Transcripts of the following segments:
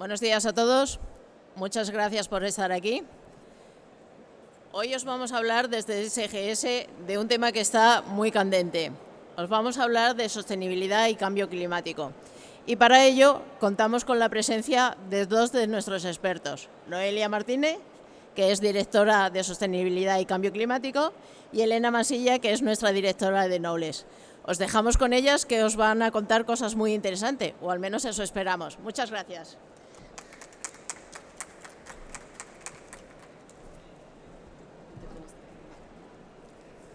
Buenos días a todos. Muchas gracias por estar aquí. Hoy os vamos a hablar desde SGS de un tema que está muy candente. Os vamos a hablar de sostenibilidad y cambio climático. Y para ello contamos con la presencia de dos de nuestros expertos. Noelia Martínez, que es directora de Sostenibilidad y Cambio Climático, y Elena Masilla, que es nuestra directora de Knowledge. Os dejamos con ellas, que os van a contar cosas muy interesantes, o al menos eso esperamos. Muchas gracias.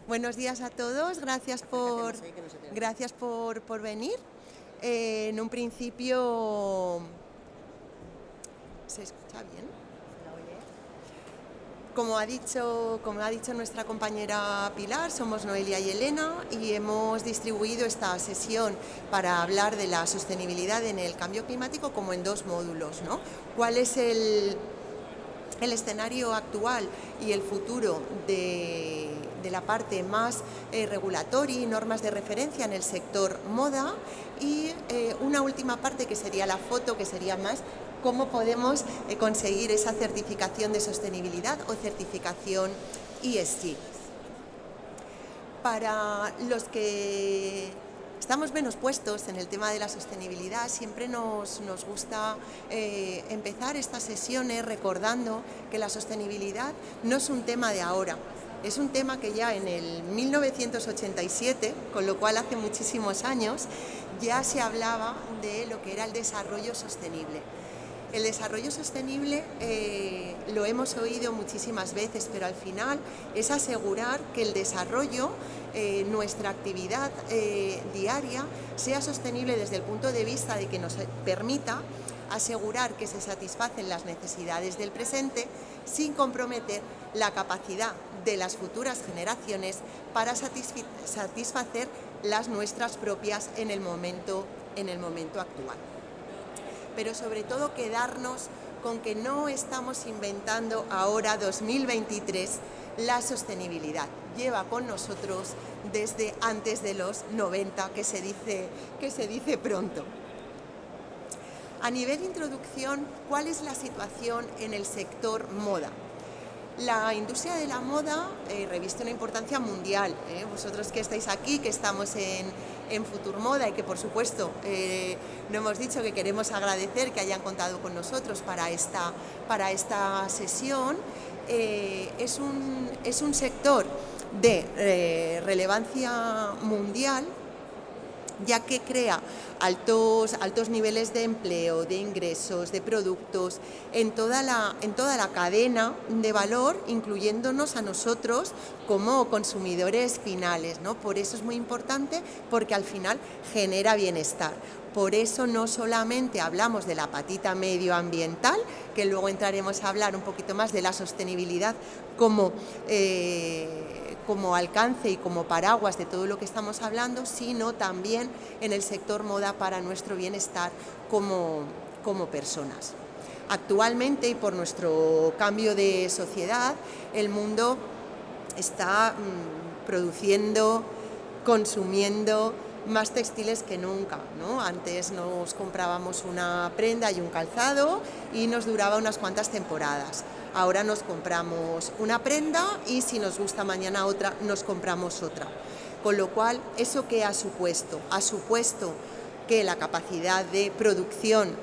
Buenos días a todos, gracias por venir. En un principio, ¿se escucha bien? Como ha dicho nuestra compañera Pilar, somos Noelia y Elena y hemos distribuido esta sesión para hablar de la sostenibilidad en el cambio climático como en dos módulos, ¿no? ¿Cuál es el escenario actual y el futuro de la parte más regulatoria y normas de referencia en el sector moda? Y una última parte que sería la foto, que sería más cómo podemos conseguir esa certificación de sostenibilidad o certificación ESG. Para los que estamos menos puestos en el tema de la sostenibilidad, siempre nos gusta empezar estas sesiones recordando que la sostenibilidad no es un tema de ahora, es un tema que ya en el 1987, con lo cual hace muchísimos años, ya se hablaba de lo que era el desarrollo sostenible. El desarrollo sostenible lo hemos oído muchísimas veces, pero al final es asegurar que el desarrollo, nuestra actividad diaria, sea sostenible desde el punto de vista de que nos permita asegurar que se satisfacen las necesidades del presente sin comprometer la capacidad de las futuras generaciones para satisfacer las nuestras propias en el momento actual. Pero sobre todo quedarnos con que no estamos inventando ahora, 2023, la sostenibilidad. Lleva con nosotros desde antes de los 90, que se dice pronto. A nivel de introducción, ¿cuál es la situación en el sector moda? La industria de la moda reviste una importancia mundial. Vosotros que estáis aquí, que estamos en Futur Moda y que por supuesto no hemos dicho que queremos agradecer que hayan contado con nosotros para esta sesión, es un sector de relevancia mundial, ya que crea altos niveles de empleo, de ingresos, de productos en toda la cadena de valor, incluyéndonos a nosotros como consumidores finales, ¿no? Por eso es muy importante, porque al final genera bienestar. Por eso no solamente hablamos de la patita medioambiental, que luego entraremos a hablar un poquito más de la sostenibilidad como alcance y como paraguas de todo lo que estamos hablando, sino también en el sector moda para nuestro bienestar como personas. Actualmente, y por nuestro cambio de sociedad, el mundo está produciendo, consumiendo más textiles que nunca, ¿no? Antes nos comprábamos una prenda y un calzado y nos duraba unas cuantas temporadas. Ahora nos compramos una prenda y si nos gusta mañana otra, nos compramos otra. Con lo cual, ¿eso qué ha supuesto? Ha supuesto que la capacidad de producción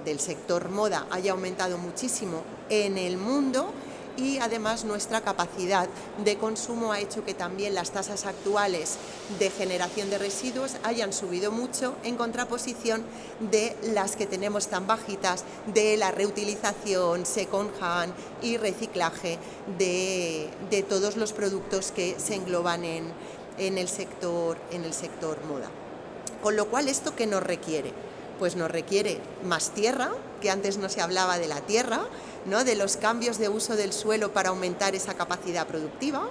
del sector moda haya aumentado muchísimo en el mundo y además nuestra capacidad de consumo ha hecho que también las tasas actuales de generación de residuos hayan subido mucho en contraposición de las que tenemos tan bajitas de la reutilización, second hand y reciclaje de todos los productos que se engloban en el sector moda. Con lo cual, ¿esto qué nos requiere? Pues nos requiere más tierra, que antes no se hablaba de la tierra, ¿no? De los cambios de uso del suelo para aumentar esa capacidad productiva.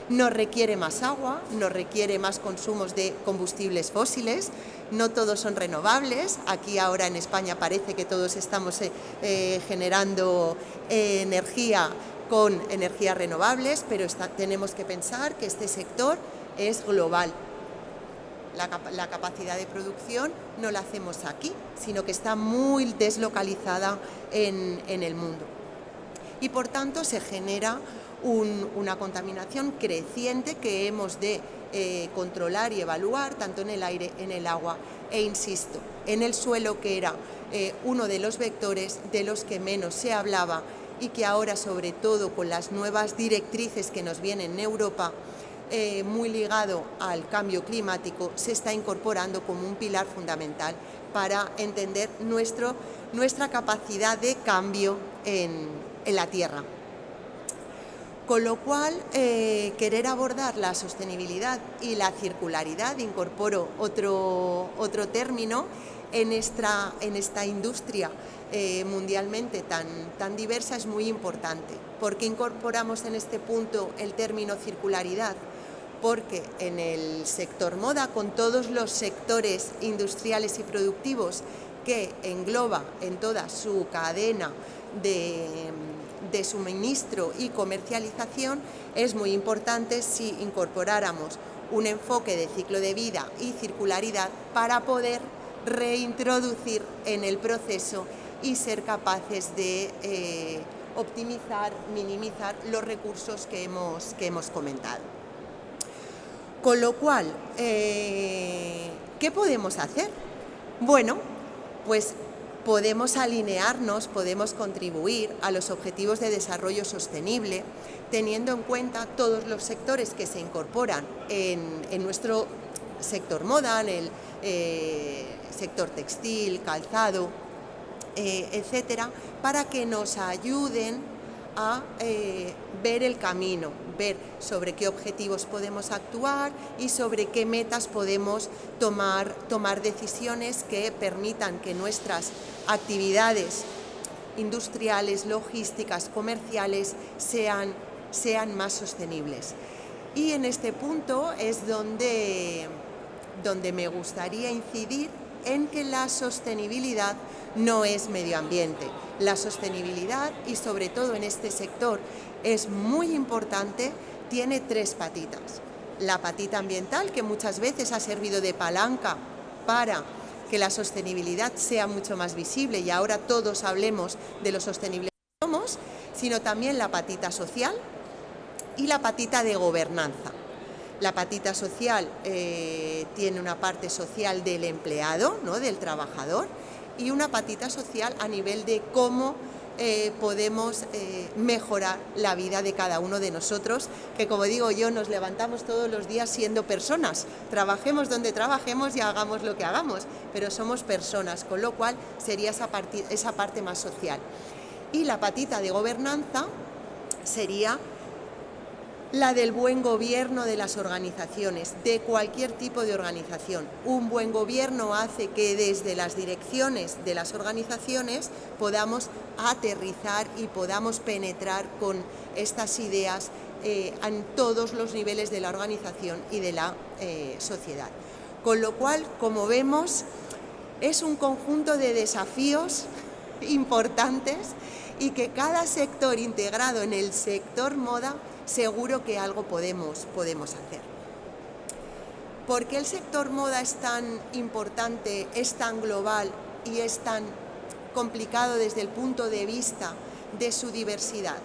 Nos requiere más agua, nos requiere más consumos de combustibles fósiles, no todos son renovables. Aquí ahora en España parece que todos estamos generando energía con energías renovables, pero tenemos que pensar que este sector es global. La capacidad de producción no la hacemos aquí, sino que está muy deslocalizada en el mundo. Y por tanto se genera una contaminación creciente que hemos de controlar y evaluar tanto en el aire, en el agua e, insisto, en el suelo, que era uno de los vectores de los que menos se hablaba y que ahora, sobre todo con las nuevas directrices que nos vienen en Europa, muy ligado al cambio climático, se está incorporando como un pilar fundamental para entender nuestra capacidad de cambio en la Tierra. Con lo cual, querer abordar la sostenibilidad y la circularidad, incorporo otro término, en esta industria mundialmente tan diversa, es muy importante. ¿Por qué incorporamos en este punto el término circularidad? Porque en el sector moda, con todos los sectores industriales y productivos que engloba en toda su cadena de suministro y comercialización, es muy importante si incorporáramos un enfoque de ciclo de vida y circularidad para poder reintroducir en el proceso y ser capaces de optimizar, minimizar los recursos que hemos comentado. Con lo cual, ¿qué podemos hacer? Bueno, pues podemos alinearnos, podemos contribuir a los objetivos de desarrollo sostenible, teniendo en cuenta todos los sectores que se incorporan en nuestro sector moda, en el sector textil, calzado, etcétera, para que nos ayuden a ver el camino, ver sobre qué objetivos podemos actuar y sobre qué metas podemos tomar decisiones que permitan que nuestras actividades industriales, logísticas, comerciales sean más sostenibles. Y en este punto es donde me gustaría incidir en que la sostenibilidad no es medio ambiente. La sostenibilidad, y sobre todo en este sector, es muy importante, tiene tres patitas. La patita ambiental, que muchas veces ha servido de palanca para que la sostenibilidad sea mucho más visible y ahora todos hablemos de lo sostenible que somos, sino también la patita social y la patita de gobernanza. La patita social tiene una parte social del empleado, ¿no?, del trabajador, y una patita social a nivel de cómo podemos mejorar la vida de cada uno de nosotros, que, como digo yo, nos levantamos todos los días siendo personas, trabajemos donde trabajemos y hagamos lo que hagamos, pero somos personas, con lo cual sería esa parte más social. Y la patita de gobernanza sería la del buen gobierno de las organizaciones, de cualquier tipo de organización. Un buen gobierno hace que desde las direcciones de las organizaciones podamos aterrizar y podamos penetrar con estas ideas en todos los niveles de la organización y de la sociedad. Con lo cual, como vemos, es un conjunto de desafíos importantes y que cada sector integrado en el sector moda seguro que algo podemos hacer. ¿Por qué el sector moda es tan importante, es tan global y es tan complicado desde el punto de vista de su diversidad?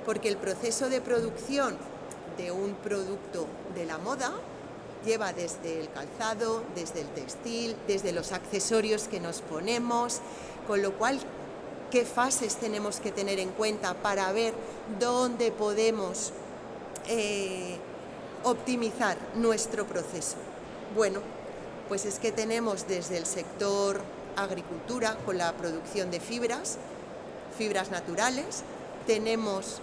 Porque el proceso de producción de un producto de la moda lleva desde el calzado, desde el textil, desde los accesorios que nos ponemos, con lo cual, ¿qué fases tenemos que tener en cuenta para ver dónde podemos optimizar nuestro proceso? Bueno, pues es que tenemos desde el sector agricultura con la producción de fibras naturales, tenemos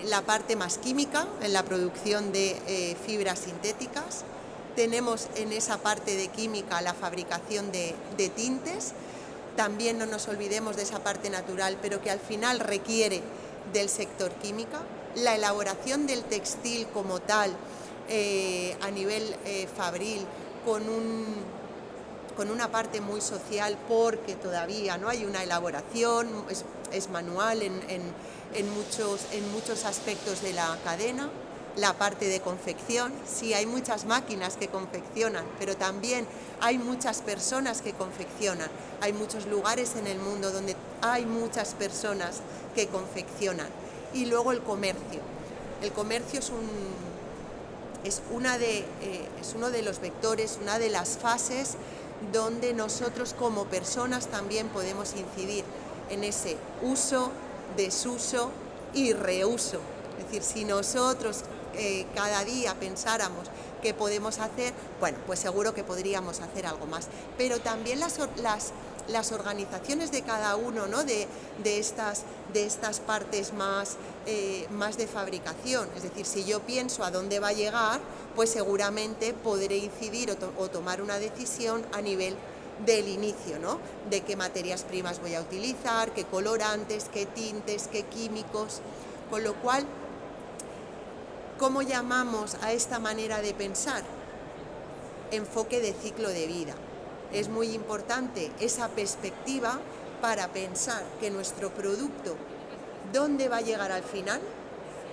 la parte más química en la producción de fibras sintéticas, tenemos en esa parte de química la fabricación de tintes. También no nos olvidemos de esa parte natural, pero que al final requiere del sector química, la elaboración del textil como tal a nivel fabril con una parte muy social, porque todavía no hay una elaboración, es manual en muchos aspectos de la cadena, la parte de confección. Sí, hay muchas máquinas que confeccionan, pero también hay muchas personas que confeccionan. Hay muchos lugares en el mundo donde hay muchas personas que confeccionan. Y luego el comercio. El comercio es uno de los vectores, una de las fases donde nosotros como personas también podemos incidir en ese uso, desuso y reuso. Es decir, si nosotros cada día pensáramos qué podemos hacer, bueno, pues seguro que podríamos hacer algo más. Pero también las organizaciones de cada uno, ¿no? de estas partes más de fabricación. Es decir, si yo pienso a dónde va a llegar, pues seguramente podré incidir o tomar una decisión a nivel del inicio, ¿no? De qué materias primas voy a utilizar, qué colorantes, qué tintes, qué químicos. Con lo cual, ¿cómo llamamos a esta manera de pensar? Enfoque de ciclo de vida. Es muy importante esa perspectiva para pensar que nuestro producto, ¿dónde va a llegar al final?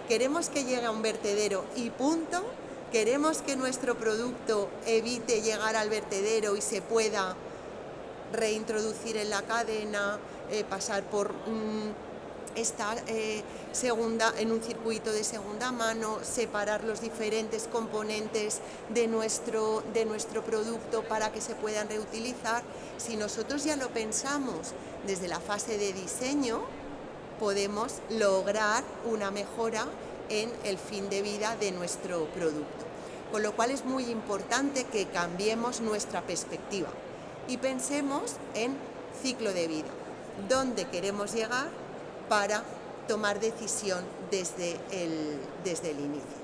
¿Queremos que llegue a un vertedero y punto? ¿Queremos que nuestro producto evite llegar al vertedero y se pueda reintroducir en la cadena, pasar por en un circuito de segunda mano, separar los diferentes componentes de nuestro producto para que se puedan reutilizar? Si nosotros ya lo pensamos desde la fase de diseño, podemos lograr una mejora en el fin de vida de nuestro producto. Con lo cual es muy importante que cambiemos nuestra perspectiva y pensemos en ciclo de vida, dónde queremos llegar para tomar decisión desde el inicio.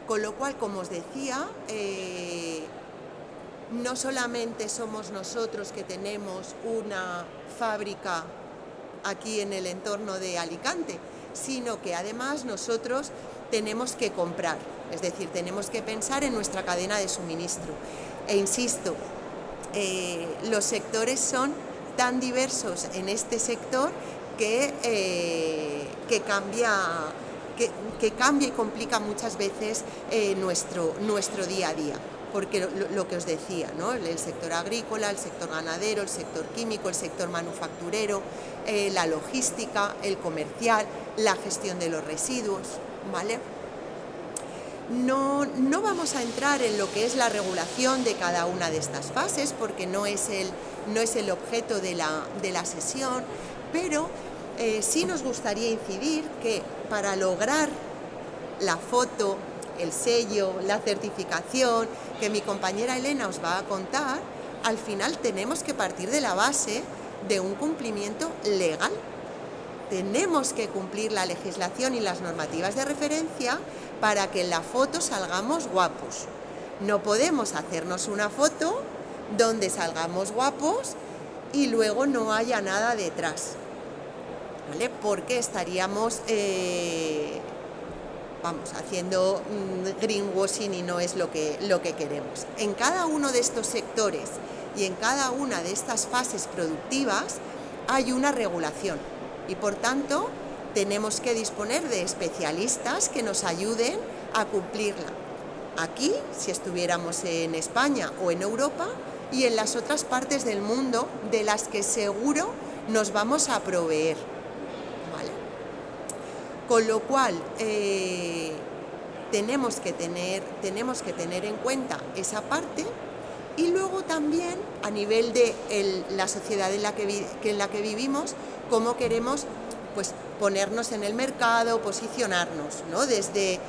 Con lo cual, como os decía, no solamente somos nosotros que tenemos una fábrica aquí en el entorno de Alicante, sino que además nosotros tenemos que comprar, es decir, tenemos que pensar en nuestra cadena de suministro. E insisto, los sectores son tan diversos en este sector que cambia y complica muchas veces nuestro día a día. Porque lo que os decía, ¿no? El sector agrícola, el sector ganadero, el sector químico, el sector manufacturero, la logística, el comercial, la gestión de los residuos, ¿vale? No vamos a entrar en lo que es la regulación de cada una de estas fases, porque no es el objeto de la sesión, pero sí nos gustaría incidir que para lograr la foto, el sello, la certificación, que mi compañera Elena os va a contar, al final tenemos que partir de la base de un cumplimiento legal. Tenemos que cumplir la legislación y las normativas de referencia para que en la foto salgamos guapos. No podemos hacernos una foto donde salgamos guapos y luego no haya nada detrás, ¿vale? Porque estaríamos haciendo greenwashing y no es lo que queremos. En cada uno de estos sectores y en cada una de estas fases productivas hay una regulación y por tanto tenemos que disponer de especialistas que nos ayuden a cumplirla. Aquí, si estuviéramos en España o en Europa, y en las otras partes del mundo de las que seguro nos vamos a proveer, ¿vale? Con lo cual, tenemos que tener en cuenta esa parte y luego también a nivel de la sociedad en la que vivimos, cómo queremos pues, ponernos en el mercado, posicionarnos, ¿no? Desde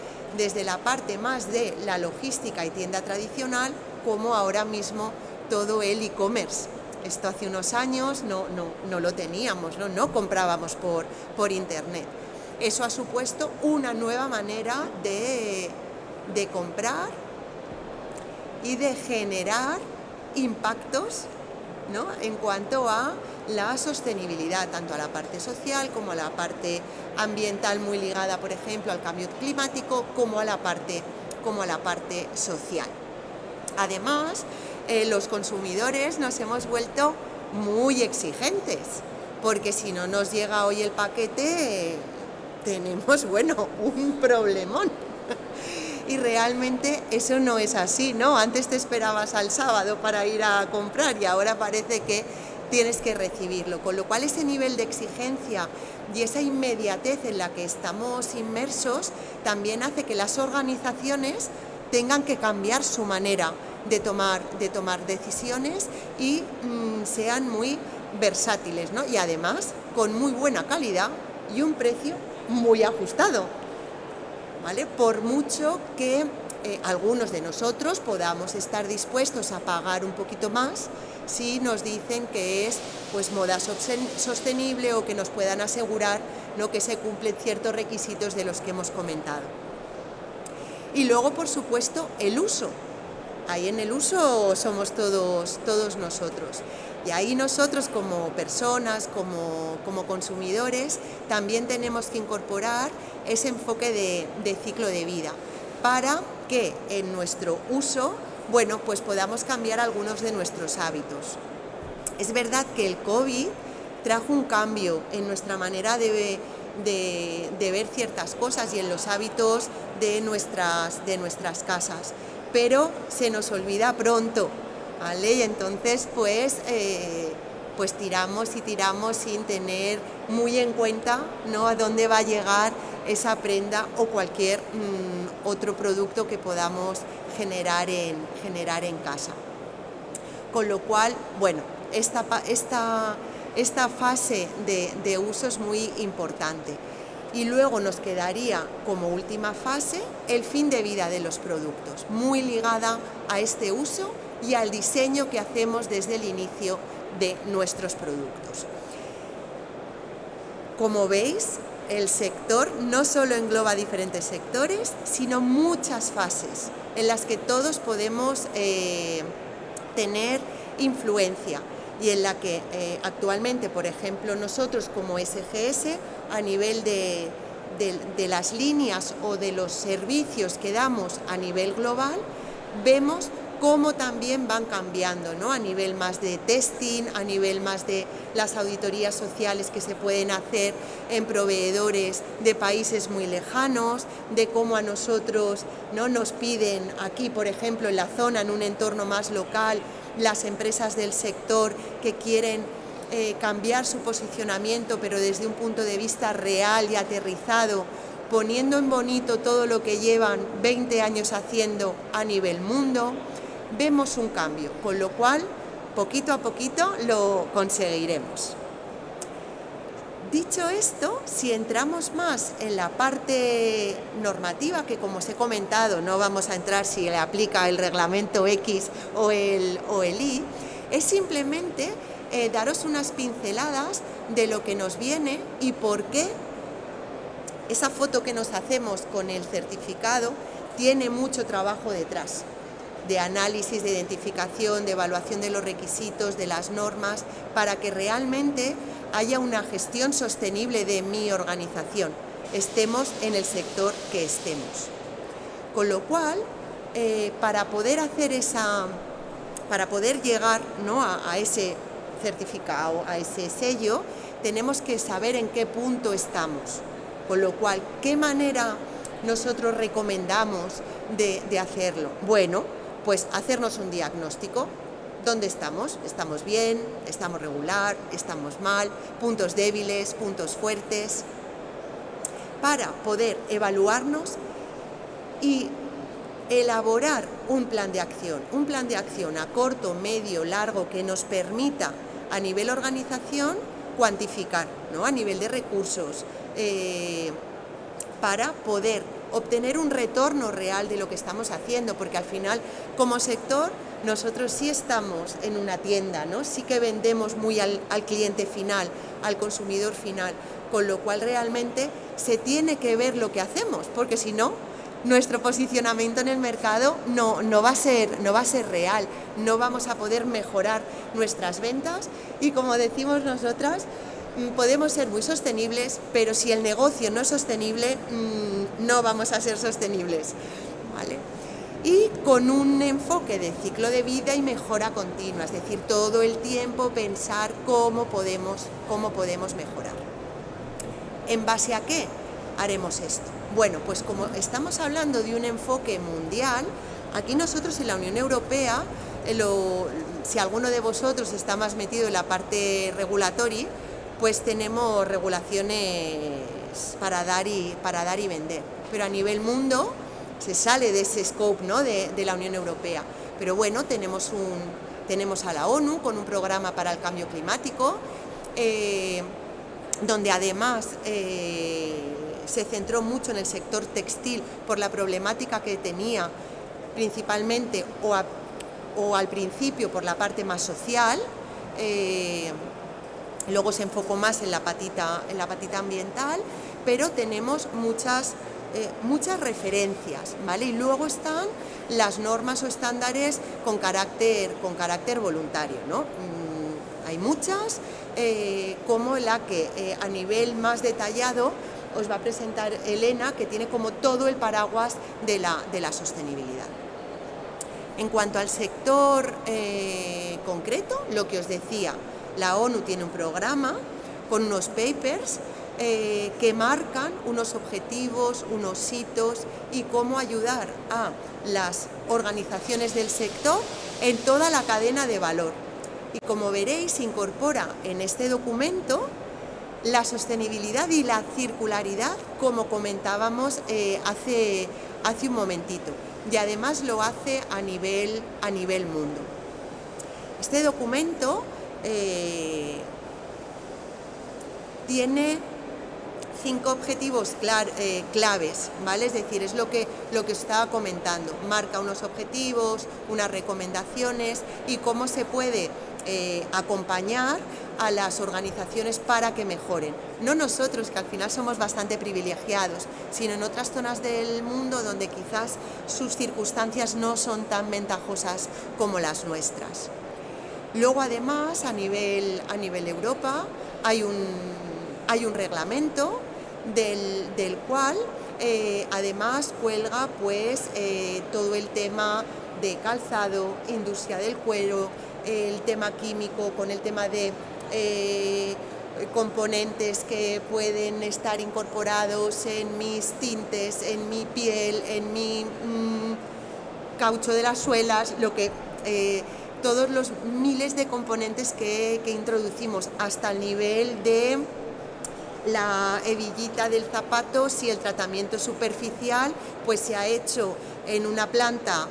la parte más de la logística y tienda tradicional, como ahora mismo todo el e-commerce. Esto hace unos años no lo teníamos, no comprábamos por internet. Eso ha supuesto una nueva manera de comprar y de generar impactos, ¿no? En cuanto a la sostenibilidad, tanto a la parte social como a la parte ambiental, muy ligada, por ejemplo, al cambio climático, como a la parte social. Además, los consumidores nos hemos vuelto muy exigentes, porque si no nos llega hoy el paquete, tenemos, un problemón. y realmente eso no es así, ¿no? Antes te esperabas al sábado para ir a comprar y ahora parece que tienes que recibirlo, con lo cual ese nivel de exigencia y esa inmediatez en la que estamos inmersos también hace que las organizaciones tengan que cambiar su manera de tomar decisiones y sean muy versátiles, ¿no? Y además con muy buena calidad y un precio muy ajustado, ¿vale? Por mucho que algunos de nosotros podamos estar dispuestos a pagar un poquito más si nos dicen que es pues moda sostenible o que nos puedan asegurar, ¿no?, que se cumplen ciertos requisitos de los que hemos comentado. Y luego, por supuesto, el uso. Ahí en el uso somos todos nosotros. Y ahí nosotros como personas, como consumidores, también tenemos que incorporar ese enfoque de ciclo de vida para que en nuestro uso, bueno, pues podamos cambiar algunos de nuestros hábitos. Es verdad que el COVID trajo un cambio en nuestra manera de ver ciertas cosas y en los hábitos de nuestras casas, pero se nos olvida pronto, ¿vale? Y entonces pues tiramos sin tener muy en cuenta, ¿no?, a dónde va a llegar esa prenda o cualquier otro producto que podamos generar en casa. Con lo cual, bueno, esta fase de uso es muy importante. Y luego nos quedaría como última fase el fin de vida de los productos, muy ligada a este uso y al diseño que hacemos desde el inicio de nuestros productos. Como veis, el sector no solo engloba diferentes sectores, sino muchas fases en las que todos podemos tener influencia y en la que actualmente, por ejemplo, nosotros como SGS, a nivel de las líneas o de los servicios que damos a nivel global, vemos cómo también van cambiando, ¿no?, a nivel más de testing, a nivel más de las auditorías sociales que se pueden hacer en proveedores de países muy lejanos, de cómo a nosotros, ¿no?, nos piden aquí, por ejemplo, en la zona, en un entorno más local, las empresas del sector que quieren cambiar su posicionamiento, pero desde un punto de vista real y aterrizado, poniendo en bonito todo lo que llevan 20 años haciendo a nivel mundo. Vemos un cambio, con lo cual, poquito a poquito lo conseguiremos. Dicho esto, si entramos más en la parte normativa, que como os he comentado, no vamos a entrar si le aplica el reglamento X o el Y, es simplemente daros unas pinceladas de lo que nos viene y por qué esa foto que nos hacemos con el certificado tiene mucho trabajo detrás, de análisis, de identificación, de evaluación de los requisitos, de las normas, para que realmente haya una gestión sostenible de mi organización, estemos en el sector que estemos. Con lo cual, para poder llegar, ¿no?, a ese certificado, a ese sello, tenemos que saber en qué punto estamos. Con lo cual, ¿qué manera nosotros recomendamos de hacerlo? Bueno, pues hacernos un diagnóstico. ¿Dónde estamos? ¿Estamos bien? ¿Estamos regular? ¿Estamos mal? ¿Puntos débiles? ¿Puntos fuertes? Para poder evaluarnos y elaborar un plan de acción a corto, medio, largo, que nos permita a nivel organización cuantificar, ¿no?, a nivel de recursos, para poder obtener un retorno real de lo que estamos haciendo, porque al final, como sector, nosotros sí estamos en una tienda, ¿no?, sí que vendemos muy al cliente final, al consumidor final, con lo cual realmente se tiene que ver lo que hacemos, porque si no, nuestro posicionamiento en el mercado no va a ser real, no vamos a poder mejorar nuestras ventas y, como decimos nosotras, podemos ser muy sostenibles, pero si el negocio no es sostenible, no vamos a ser sostenibles, ¿vale? Y con un enfoque de ciclo de vida y mejora continua, es decir, todo el tiempo pensar cómo podemos mejorar. ¿En base a qué haremos esto? Bueno, pues como estamos hablando de un enfoque mundial, aquí nosotros en la Unión Europea, si alguno de vosotros está más metido en la parte regulatoria, pues tenemos regulaciones para dar y vender. Pero a nivel mundo se sale de ese scope, ¿no?, de la Unión Europea. Pero bueno, tenemos a la ONU con un programa para el cambio climático, donde además se centró mucho en el sector textil por la problemática que tenía, principalmente o al principio por la parte más social, luego se enfocó más en la patita ambiental, pero tenemos muchas referencias, ¿vale? Y luego están las normas o estándares con carácter voluntario, ¿no? Hay muchas, como la que a nivel más detallado os va a presentar Elena, que tiene como todo el paraguas de la sostenibilidad. En cuanto al sector concreto, lo que os decía, la ONU tiene un programa con unos papers que marcan unos objetivos, unos hitos y cómo ayudar a las organizaciones del sector en toda la cadena de valor. Y como veréis, incorpora en este documento la sostenibilidad y la circularidad, como comentábamos hace un momentito, y además lo hace a nivel mundo. Este documento tiene 5 objetivos claves, ¿vale? Es decir, es lo que os estaba comentando. Marca unos objetivos, unas recomendaciones y cómo se puede acompañar a las organizaciones para que mejoren. No nosotros, que al final somos bastante privilegiados, sino en otras zonas del mundo donde quizás sus circunstancias no son tan ventajosas como las nuestras. Luego, además, a nivel Europa hay un reglamento del cual además cuelga pues todo el tema de calzado, industria del cuero, el tema químico con el tema de componentes que pueden estar incorporados en mis tintes, en mi piel, en mi caucho de las suelas, todos los miles de componentes que introducimos, hasta el nivel de la hebillita del zapato, si el tratamiento superficial pues se ha hecho en una planta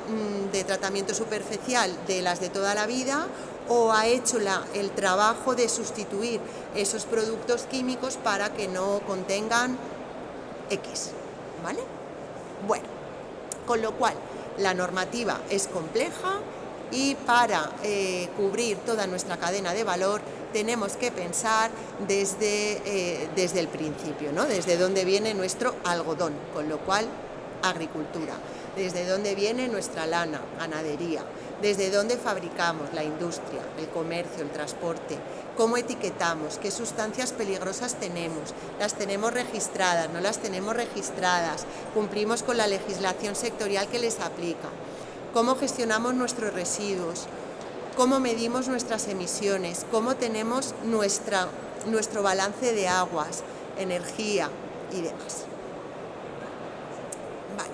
de tratamiento superficial de las de toda la vida, o ha hecho el trabajo de sustituir esos productos químicos para que no contengan X, ¿vale? Bueno, con lo cual la normativa es compleja y para cubrir toda nuestra cadena de valor tenemos que pensar desde el principio, ¿no? Desde dónde viene nuestro algodón, con lo cual agricultura, desde dónde viene nuestra lana, ganadería, desde dónde fabricamos, la industria, el comercio, el transporte, cómo etiquetamos, qué sustancias peligrosas tenemos, las tenemos registradas, no las tenemos registradas, cumplimos con la legislación sectorial que les aplica, cómo gestionamos nuestros residuos, cómo medimos nuestras emisiones, cómo tenemos nuestro balance de aguas, energía y demás. Vale.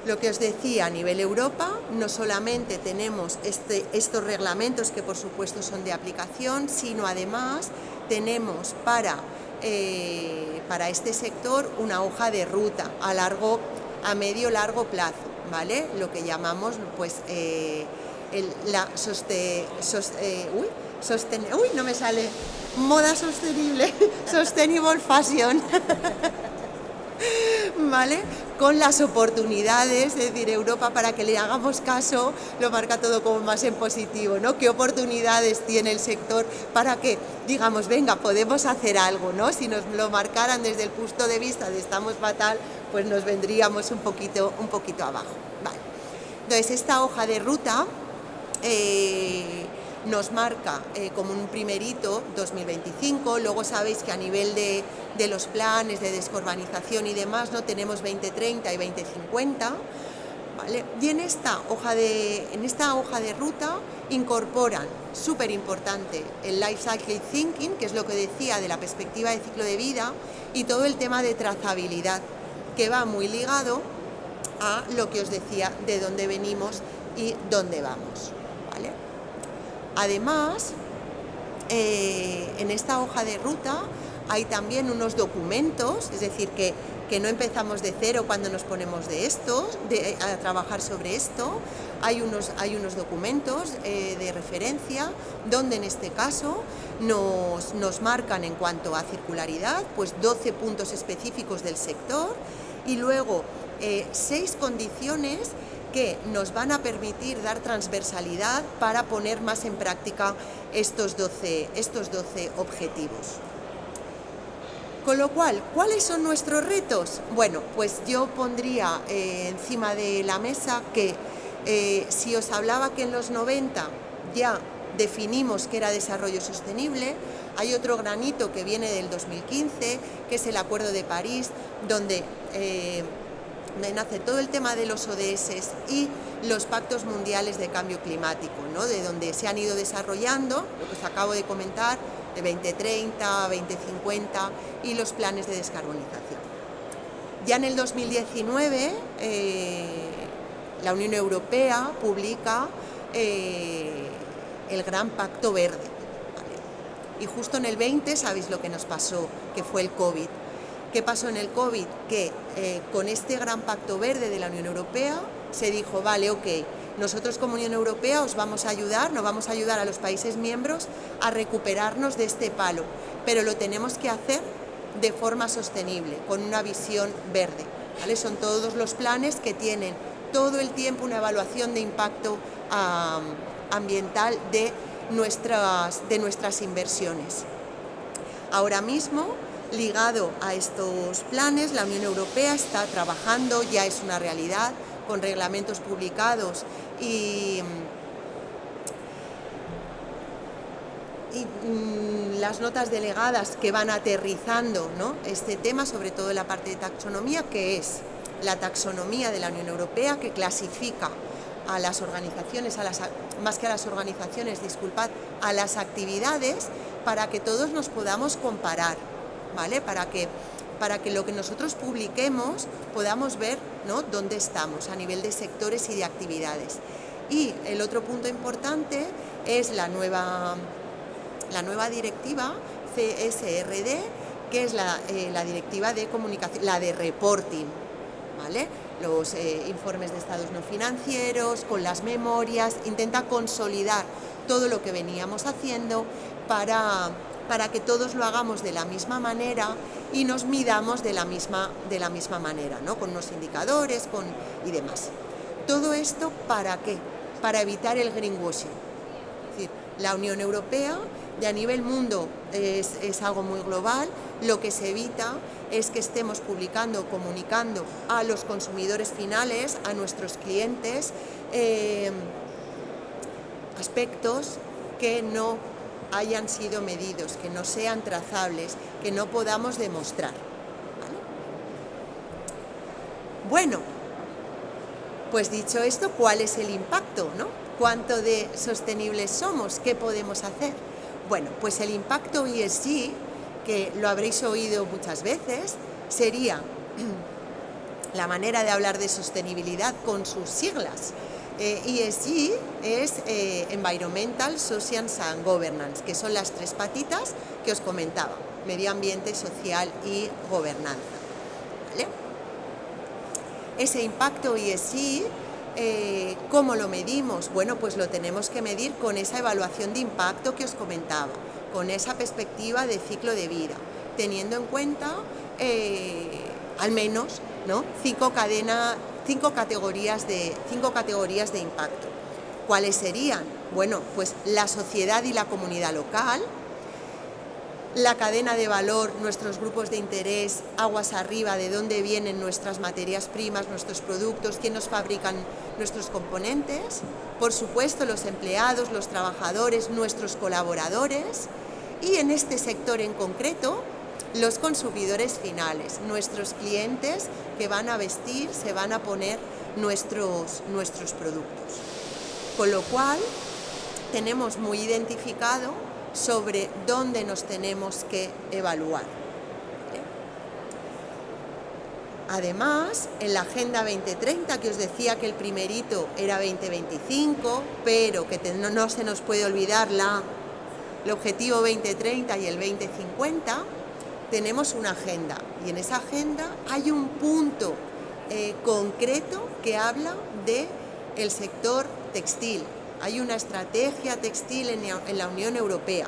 Lo que os decía, a nivel Europa, no solamente tenemos estos reglamentos que por supuesto son de aplicación, sino además tenemos para este sector una hoja de ruta a medio largo plazo, ¿vale? Lo que llamamos pues no me sale, moda sostenible, sustainable fashion, ¿vale? Con las oportunidades, es decir, Europa, para que le hagamos caso, lo marca todo como más en positivo, ¿no? ¿Qué oportunidades tiene el sector para que digamos, venga, podemos hacer algo, ¿no? Si nos lo marcaran desde el punto de vista de estamos fatal, pues nos vendríamos un poquito abajo, ¿vale? Entonces, esta hoja de ruta nos marca como un primer hito 2025, luego sabéis que a nivel de los planes de descarbonización y demás, ¿no? Tenemos 2030 y 2050, ¿vale? Y en esta hoja de ruta incorporan, súper importante, el Life Cycle Thinking, que es lo que decía de la perspectiva de ciclo de vida, y todo el tema de trazabilidad, que va muy ligado a lo que os decía de dónde venimos y dónde vamos, ¿vale? Además, en esta hoja de ruta hay también unos documentos, es decir, que no empezamos de cero cuando nos ponemos a trabajar sobre esto. Hay unos documentos de referencia donde en este caso nos marcan en cuanto a circularidad, pues 12 puntos específicos del sector y luego 6 condiciones que nos van a permitir dar transversalidad para poner más en práctica estos 12 objetivos. Con lo cual, ¿cuáles son nuestros retos? Bueno, pues yo pondría encima de la mesa que si os hablaba que en los 90 ya definimos qué era desarrollo sostenible, hay otro granito que viene del 2015, que es el Acuerdo de París, donde nace todo el tema de los ODS y los pactos mundiales de cambio climático, ¿no? De donde se han ido desarrollando, lo que os acabo de comentar, de 2030, 2050 y los planes de descarbonización. Ya en el 2019 la Unión Europea publica el Gran Pacto Verde, ¿vale? Y justo en el 20 sabéis lo que nos pasó, que fue el COVID. ¿Qué pasó en el COVID? Que con este Gran Pacto Verde de la Unión Europea se dijo, vale, ok, nosotros como Unión Europea os vamos a ayudar, nos vamos a ayudar a los países miembros a recuperarnos de este palo, pero lo tenemos que hacer de forma sostenible, con una visión verde, ¿vale? Son todos los planes que tienen todo el tiempo una evaluación de impacto ambiental de nuestras inversiones. Ahora mismo, ligado a estos planes, la Unión Europea está trabajando, ya es una realidad, con reglamentos publicados y las notas delegadas que van aterrizando, ¿no?, este tema, sobre todo en la parte de taxonomía, que es la taxonomía de la Unión Europea, que clasifica a las organizaciones, más que a las organizaciones, disculpad, a las actividades, para que todos nos podamos comparar, ¿vale? Para que lo que nosotros publiquemos podamos ver, ¿no?, dónde estamos a nivel de sectores y de actividades. Y el otro punto importante es la nueva directiva CSRD, que es la directiva de comunicación, la de reporting, ¿vale? Los informes de estados no financieros, con las memorias, intenta consolidar todo lo que veníamos haciendo para que todos lo hagamos de la misma manera y nos midamos de la misma manera, ¿no?, con unos indicadores y demás. Todo esto, ¿para qué? Para evitar el greenwashing. Es decir, la Unión Europea, y a nivel mundo es algo muy global, lo que se evita es que estemos publicando, comunicando a los consumidores finales, a nuestros clientes, aspectos que no hayan sido medidos, que no sean trazables, que no podamos demostrar, ¿vale? Bueno, pues dicho esto, ¿cuál es el impacto, no? ¿Cuánto de sostenibles somos? ¿Qué podemos hacer? Bueno, pues el impacto ESG, que lo habréis oído muchas veces, sería la manera de hablar de sostenibilidad con sus siglas. ESG es Environmental, Social and Governance, que son las 3 patitas que os comentaba: medio ambiente, social y gobernanza, ¿vale? Ese impacto ESG, ¿cómo lo medimos? Bueno, pues lo tenemos que medir con esa evaluación de impacto que os comentaba, con esa perspectiva de ciclo de vida, teniendo en cuenta al menos, ¿no?, 5 categorías de impacto. ¿Cuáles serían? Bueno, pues la sociedad y la comunidad local, la cadena de valor, nuestros grupos de interés, aguas arriba, de dónde vienen nuestras materias primas, nuestros productos, quién nos fabrican nuestros componentes, por supuesto los empleados, los trabajadores, nuestros colaboradores, y en este sector en concreto, los consumidores finales, nuestros clientes que van a vestir, se van a poner nuestros productos. Con lo cual, tenemos muy identificado sobre dónde nos tenemos que evaluar. Además, en la Agenda 2030, que os decía que el primerito era 2025, pero que no se nos puede olvidar el objetivo 2030 y el 2050, tenemos una agenda. Y en esa agenda hay un punto concreto que habla del sector textil. Hay una estrategia textil en la Unión Europea.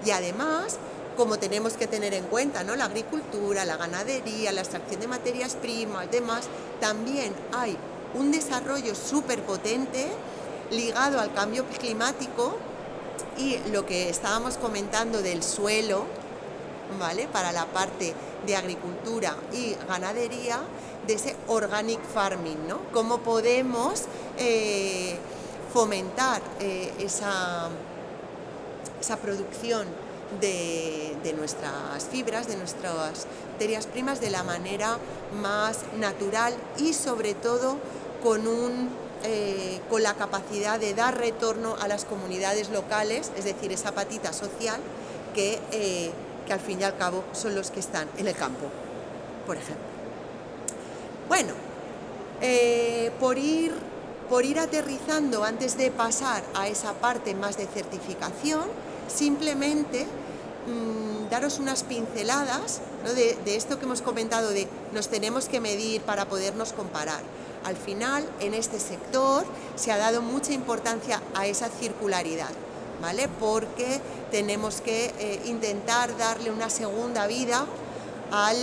Y además, como tenemos que tener en cuenta, ¿no?, la agricultura, la ganadería, la extracción de materias primas, demás, también hay un desarrollo súper potente ligado al cambio climático y lo que estábamos comentando del suelo, ¿vale?, para la parte de agricultura y ganadería, de ese organic farming, ¿no? Cómo podemos fomentar esa producción de nuestras fibras, de nuestras materias primas de la manera más natural y sobre todo con la capacidad de dar retorno a las comunidades locales, es decir, esa patita social que al fin y al cabo son los que están en el campo, por ejemplo. Bueno, por ir aterrizando antes de pasar a esa parte más de certificación, simplemente daros unas pinceladas, ¿no?, de esto que hemos comentado de nos tenemos que medir para podernos comparar. Al final, en este sector se ha dado mucha importancia a esa circularidad, ¿vale?, porque tenemos que intentar darle una segunda vida a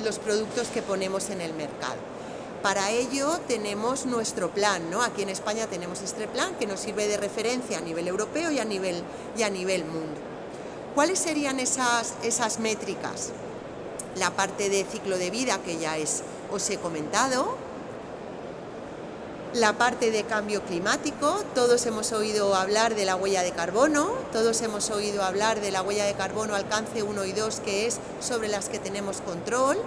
los productos que ponemos en el mercado. Para ello tenemos nuestro plan, ¿no? Aquí en España tenemos este plan que nos sirve de referencia a nivel europeo y a nivel mundo. ¿Cuáles serían esas métricas? La parte de ciclo de vida, que ya os he comentado. La parte de cambio climático, todos hemos oído hablar de la huella de carbono, todos hemos oído hablar de la huella de carbono alcance 1 y 2, que es sobre las que tenemos control.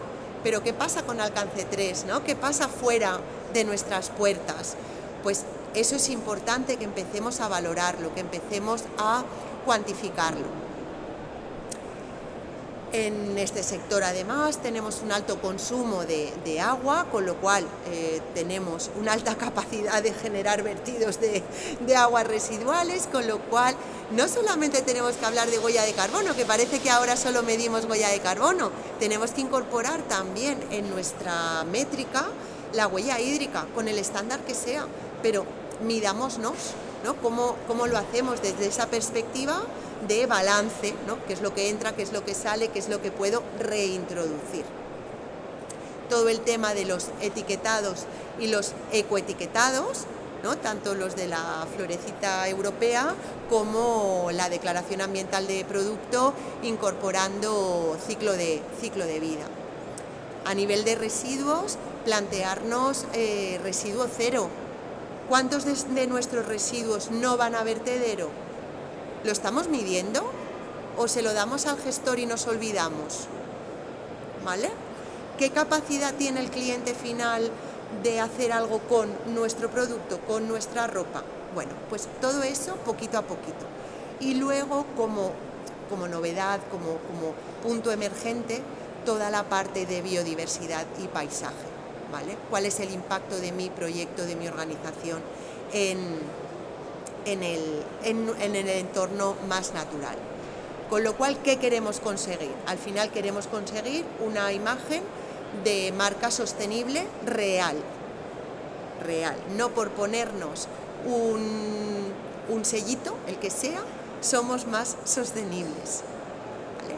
Pero ¿qué pasa con alcance 3, ¿no? ¿Qué pasa fuera de nuestras puertas? Pues eso es importante que empecemos a valorarlo, que empecemos a cuantificarlo. En este sector, además, tenemos un alto consumo de agua, con lo cual tenemos una alta capacidad de generar vertidos de aguas residuales, con lo cual no solamente tenemos que hablar de huella de carbono, que parece que ahora solo medimos huella de carbono, tenemos que incorporar también en nuestra métrica la huella hídrica, con el estándar que sea, pero midámonos, ¿no? ¿Cómo lo hacemos desde esa perspectiva de balance, ¿no? ¿Qué es lo que entra, qué es lo que sale, qué es lo que puedo reintroducir? Todo el tema de los etiquetados y los ecoetiquetados, ¿no?, tanto los de la florecita europea como la declaración ambiental de producto, incorporando ciclo de vida. A nivel de residuos, plantearnos residuo cero. ¿Cuántos de nuestros residuos no van a vertedero? ¿Lo estamos midiendo o se lo damos al gestor y nos olvidamos? ¿Vale? ¿Qué capacidad tiene el cliente final de hacer algo con nuestro producto, con nuestra ropa? Bueno, pues todo eso poquito a poquito. Y luego, como novedad, como punto emergente, toda la parte de biodiversidad y paisaje, ¿vale? ¿Cuál es el impacto de mi proyecto, de mi organización en el entorno más natural? Con lo cual, ¿qué queremos conseguir? Al final queremos conseguir una imagen de marca sostenible real, no por ponernos un sellito, el que sea, somos más sostenibles, ¿vale?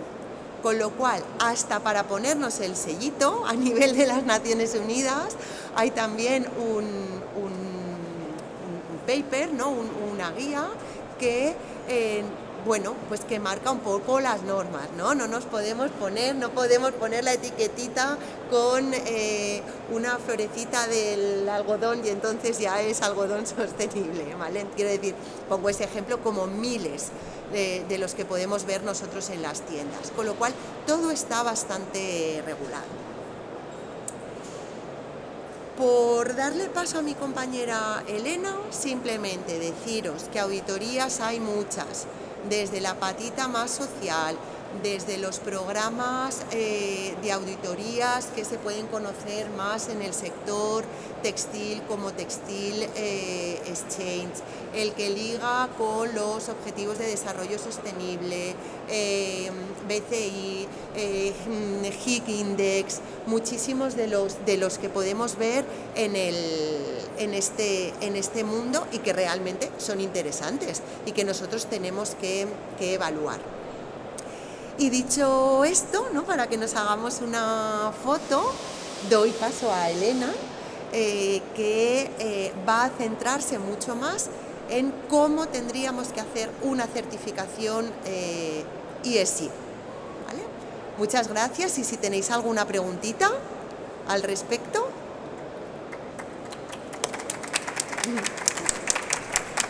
Con lo cual, hasta para ponernos el sellito a nivel de las Naciones Unidas, hay también un paper, ¿no?, una guía que bueno, pues que marca un poco las normas, ¿no? No podemos poner la etiquetita con una florecita del algodón y entonces ya es algodón sostenible, ¿vale? Quiero decir, pongo ese ejemplo como miles de los que podemos ver nosotros en las tiendas, con lo cual todo está bastante regulado. Por darle paso a mi compañera Elena, simplemente deciros que auditorías hay muchas, desde la patita más social, desde los programas de auditorías que se pueden conocer más en el sector textil como Textile Exchange, el que liga con los Objetivos de Desarrollo Sostenible, BCI, HIC Index, muchísimos de los que podemos ver en este mundo y que realmente son interesantes y que nosotros tenemos que evaluar. Y dicho esto, ¿no?, para que nos hagamos una foto, doy paso a Elena, que va a centrarse mucho más en cómo tendríamos que hacer una certificación ESG. ¿Vale? Muchas gracias y si tenéis alguna preguntita al respecto.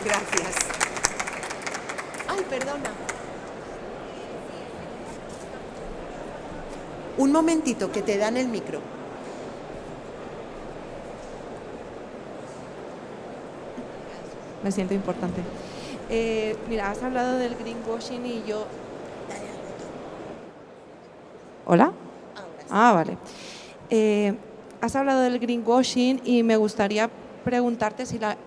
Gracias. Ay, perdona. Un momentito, que te dan el micro. Me siento importante. Mira, has hablado del greenwashing y yo... ¿Hola? Ah, vale. Has hablado del greenwashing y me gustaría preguntarte si la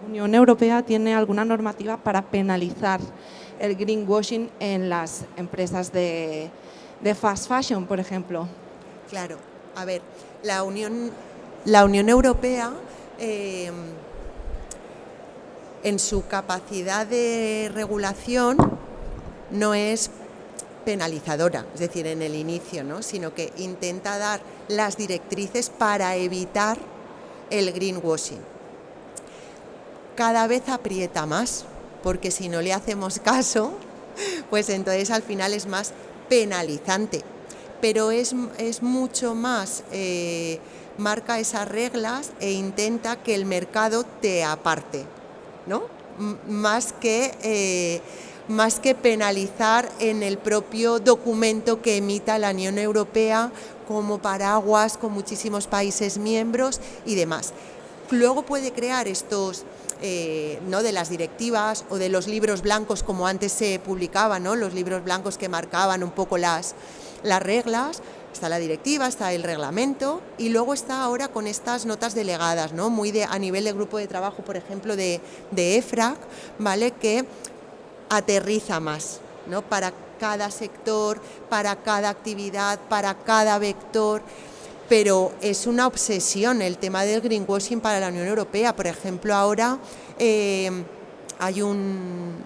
Unión Europea tiene alguna normativa para penalizar el greenwashing en las empresas de fast fashion, por ejemplo. Claro, a ver, la Unión Europea, en su capacidad de regulación, no es penalizadora, es decir, en el inicio, ¿no?, sino que intenta dar las directrices para evitar el greenwashing. Cada vez aprieta más, porque si no le hacemos caso, pues entonces al final es más penalizante, pero es mucho más, marca esas reglas e intenta que el mercado te aparte, ¿no? Más que penalizar en el propio documento que emita la Unión Europea como paraguas con muchísimos países miembros y demás. Luego puede crear estos... ¿no?, de las directivas o de los libros blancos, como antes se publicaban, ¿no?, los libros blancos que marcaban un poco las reglas. Está la directiva, está el reglamento y luego está ahora con estas notas delegadas, ¿no?, muy a nivel de grupo de trabajo, por ejemplo, de EFRAG, ¿vale?, que aterriza más, ¿no?, para cada sector, para cada actividad, para cada vector. Pero es una obsesión el tema del greenwashing para la Unión Europea. Por ejemplo, ahora hay un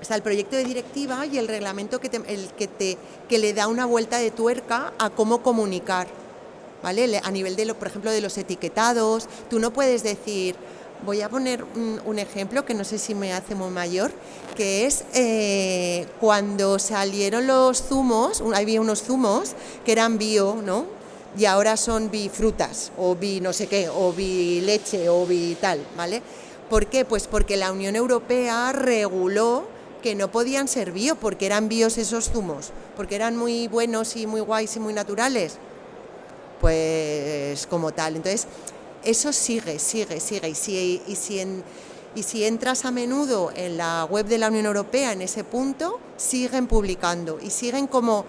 está el proyecto de directiva y el reglamento que le da una vuelta de tuerca a cómo comunicar, ¿vale? A nivel de por ejemplo, de los etiquetados. Tú no puedes decir... Voy a poner un ejemplo que no sé si me hace muy mayor, que es cuando salieron los zumos, había unos zumos que eran bio, ¿no?, y ahora son bifrutas, o bi no sé qué, o bi leche, o bi tal, ¿vale? ¿Por qué? Pues porque la Unión Europea reguló que no podían ser bio, porque eran bios esos zumos, porque eran muy buenos y muy guays y muy naturales. Pues como tal, entonces... Eso sigue, y si entras a menudo en la web de la Unión Europea en ese punto, siguen publicando y siguen como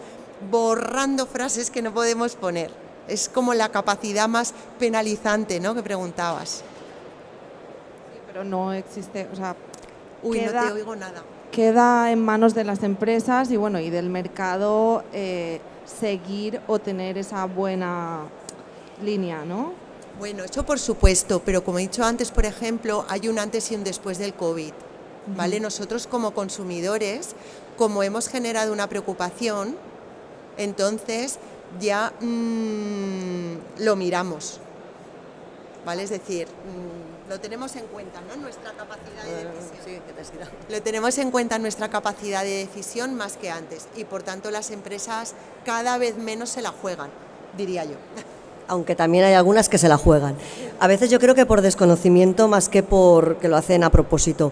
borrando frases que no podemos poner. Es como la capacidad más penalizante, ¿no?, que preguntabas. Sí, pero no existe, o sea... Uy, no te oigo nada. Queda en manos de las empresas y bueno, y del mercado seguir o tener esa buena línea, ¿no? Bueno, eso por supuesto, pero como he dicho antes, por ejemplo, hay un antes y un después del COVID, ¿vale? Nosotros como consumidores, como hemos generado una preocupación, entonces ya lo miramos, ¿vale? Es decir, lo tenemos en cuenta, ¿no? Nuestra capacidad de decisión. Sí, que te has quitado. Lo tenemos en cuenta nuestra capacidad de decisión más que antes y por tanto las empresas cada vez menos se la juegan, diría yo. Aunque también hay algunas que se la juegan. A veces yo creo que por desconocimiento más que por que lo hacen a propósito.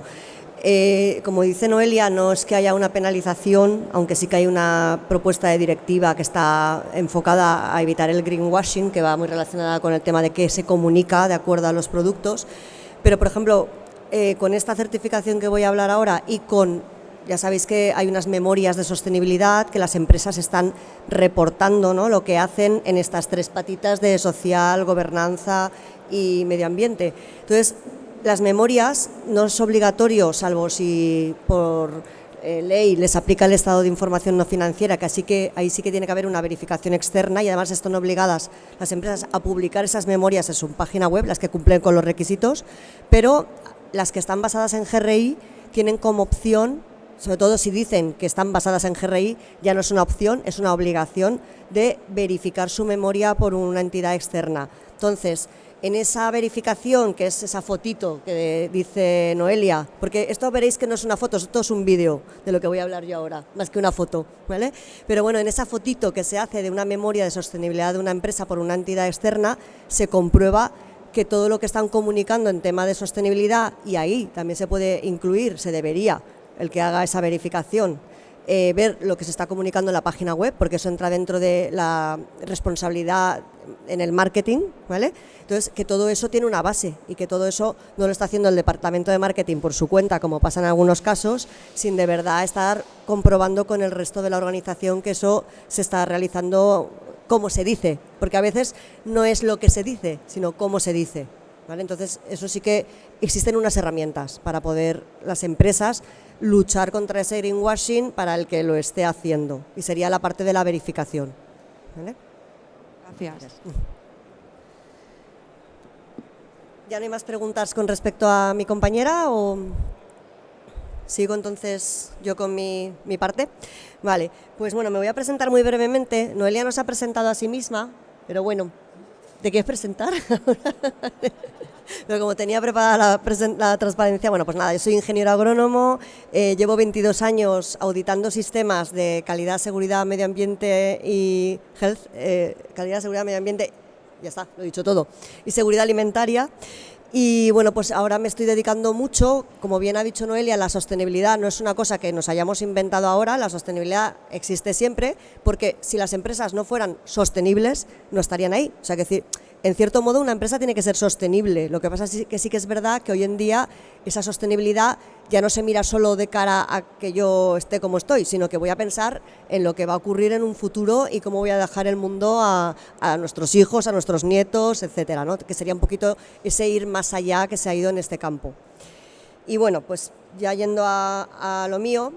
Como dice Noelia, no es que haya una penalización, aunque sí que hay una propuesta de directiva que está enfocada a evitar el greenwashing, que va muy relacionada con el tema de qué se comunica de acuerdo a los productos. Pero, por ejemplo, con esta certificación que voy a hablar ahora y con, ya sabéis que hay unas memorias de sostenibilidad que las empresas están reportando, ¿no?, lo que hacen en estas 3 patitas de social, gobernanza y medio ambiente. Entonces, las memorias no es obligatorio, salvo si por ley les aplica el estado de información no financiera, que ahí sí que tiene que haber una verificación externa y además están obligadas las empresas a publicar esas memorias en su página web, las que cumplen con los requisitos, pero las que están basadas en GRI tienen como opción, sobre todo si dicen que están basadas en GRI, ya no es una opción, es una obligación de verificar su memoria por una entidad externa. Entonces, en esa verificación, que es esa fotito que dice Noelia, porque esto veréis que no es una foto, esto es un vídeo de lo que voy a hablar yo ahora, más que una foto, ¿vale? Pero bueno, en esa fotito que se hace de una memoria de sostenibilidad de una empresa por una entidad externa, se comprueba que todo lo que están comunicando en tema de sostenibilidad, y ahí también se puede incluir, se debería, el que haga esa verificación, ver lo que se está comunicando en la página web, porque eso entra dentro de la responsabilidad en el marketing, ¿vale? Entonces, que todo eso tiene una base y que todo eso no lo está haciendo el departamento de marketing por su cuenta, como pasa en algunos casos, sin de verdad estar comprobando con el resto de la organización que eso se está realizando como se dice, porque a veces no es lo que se dice, sino cómo se dice, ¿vale? Entonces, eso sí que existen unas herramientas para poder las empresas luchar contra ese greenwashing para el que lo esté haciendo, y sería la parte de la verificación, ¿vale? Gracias. ¿Ya no hay más preguntas con respecto a mi compañera o sigo entonces yo con mi parte? Vale, pues bueno, me voy a presentar muy brevemente. Noelia nos ha presentado a sí misma, pero bueno, ¿te quieres presentar? Pero como tenía preparada la transparencia, bueno, pues nada, yo soy ingeniero agrónomo, llevo 22 años auditando sistemas de calidad, seguridad, medio ambiente y health, calidad, seguridad, medio ambiente, ya está, lo he dicho todo, y seguridad alimentaria. Y bueno, pues ahora me estoy dedicando mucho, como bien ha dicho Noelia, la sostenibilidad no es una cosa que nos hayamos inventado ahora, la sostenibilidad existe siempre, porque si las empresas no fueran sostenibles, no estarían ahí. O sea, que decir, en cierto modo una empresa tiene que ser sostenible, lo que pasa es que sí que es verdad que hoy en día esa sostenibilidad ya no se mira solo de cara a que yo esté como estoy, sino que voy a pensar en lo que va a ocurrir en un futuro y cómo voy a dejar el mundo a nuestros hijos, a nuestros nietos, etcétera, ¿no? Que sería un poquito ese ir más allá que se ha ido en este campo. Y bueno, pues ya yendo a lo mío,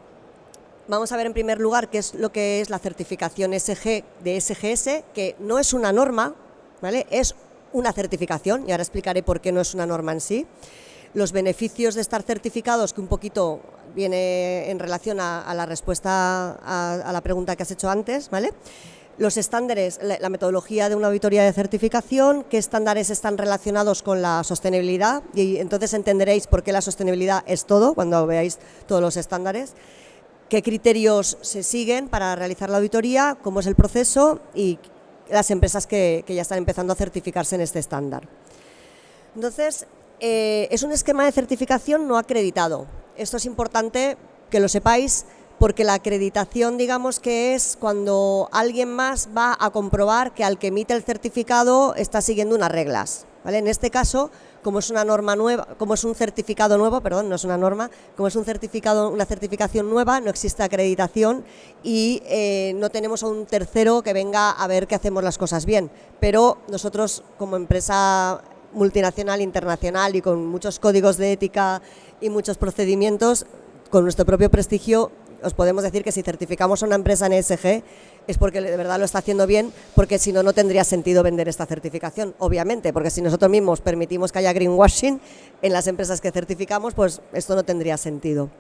vamos a ver en primer lugar qué es lo que es la certificación SG de SGS, que no es una norma, ¿vale? Es una certificación, y ahora explicaré por qué no es una norma en sí. Los beneficios de estar certificados, que un poquito viene en relación a la respuesta a la pregunta que has hecho antes, ¿vale? Los estándares, la metodología de una auditoría de certificación, qué estándares están relacionados con la sostenibilidad, y entonces entenderéis por qué la sostenibilidad es todo, cuando veáis todos los estándares, qué criterios se siguen para realizar la auditoría, cómo es el proceso y las empresas que ya están empezando a certificarse en este estándar. Entonces, es un esquema de certificación no acreditado. Esto es importante que lo sepáis, porque la acreditación, digamos, que es cuando alguien más va a comprobar que al que emite el certificado está siguiendo unas reglas, ¿vale? En este caso, como es una norma nueva, como es un certificado nuevo, perdón, no es una norma, como es un certificado, una certificación nueva, no existe acreditación y no tenemos a un tercero que venga a ver que hacemos las cosas bien. Pero nosotros, como empresa multinacional, internacional y con muchos códigos de ética y muchos procedimientos, con nuestro propio prestigio, os podemos decir que si certificamos a una empresa en ESG es porque de verdad lo está haciendo bien, porque si no, no tendría sentido vender esta certificación, obviamente, porque si nosotros mismos permitimos que haya greenwashing en las empresas que certificamos, pues esto no tendría sentido.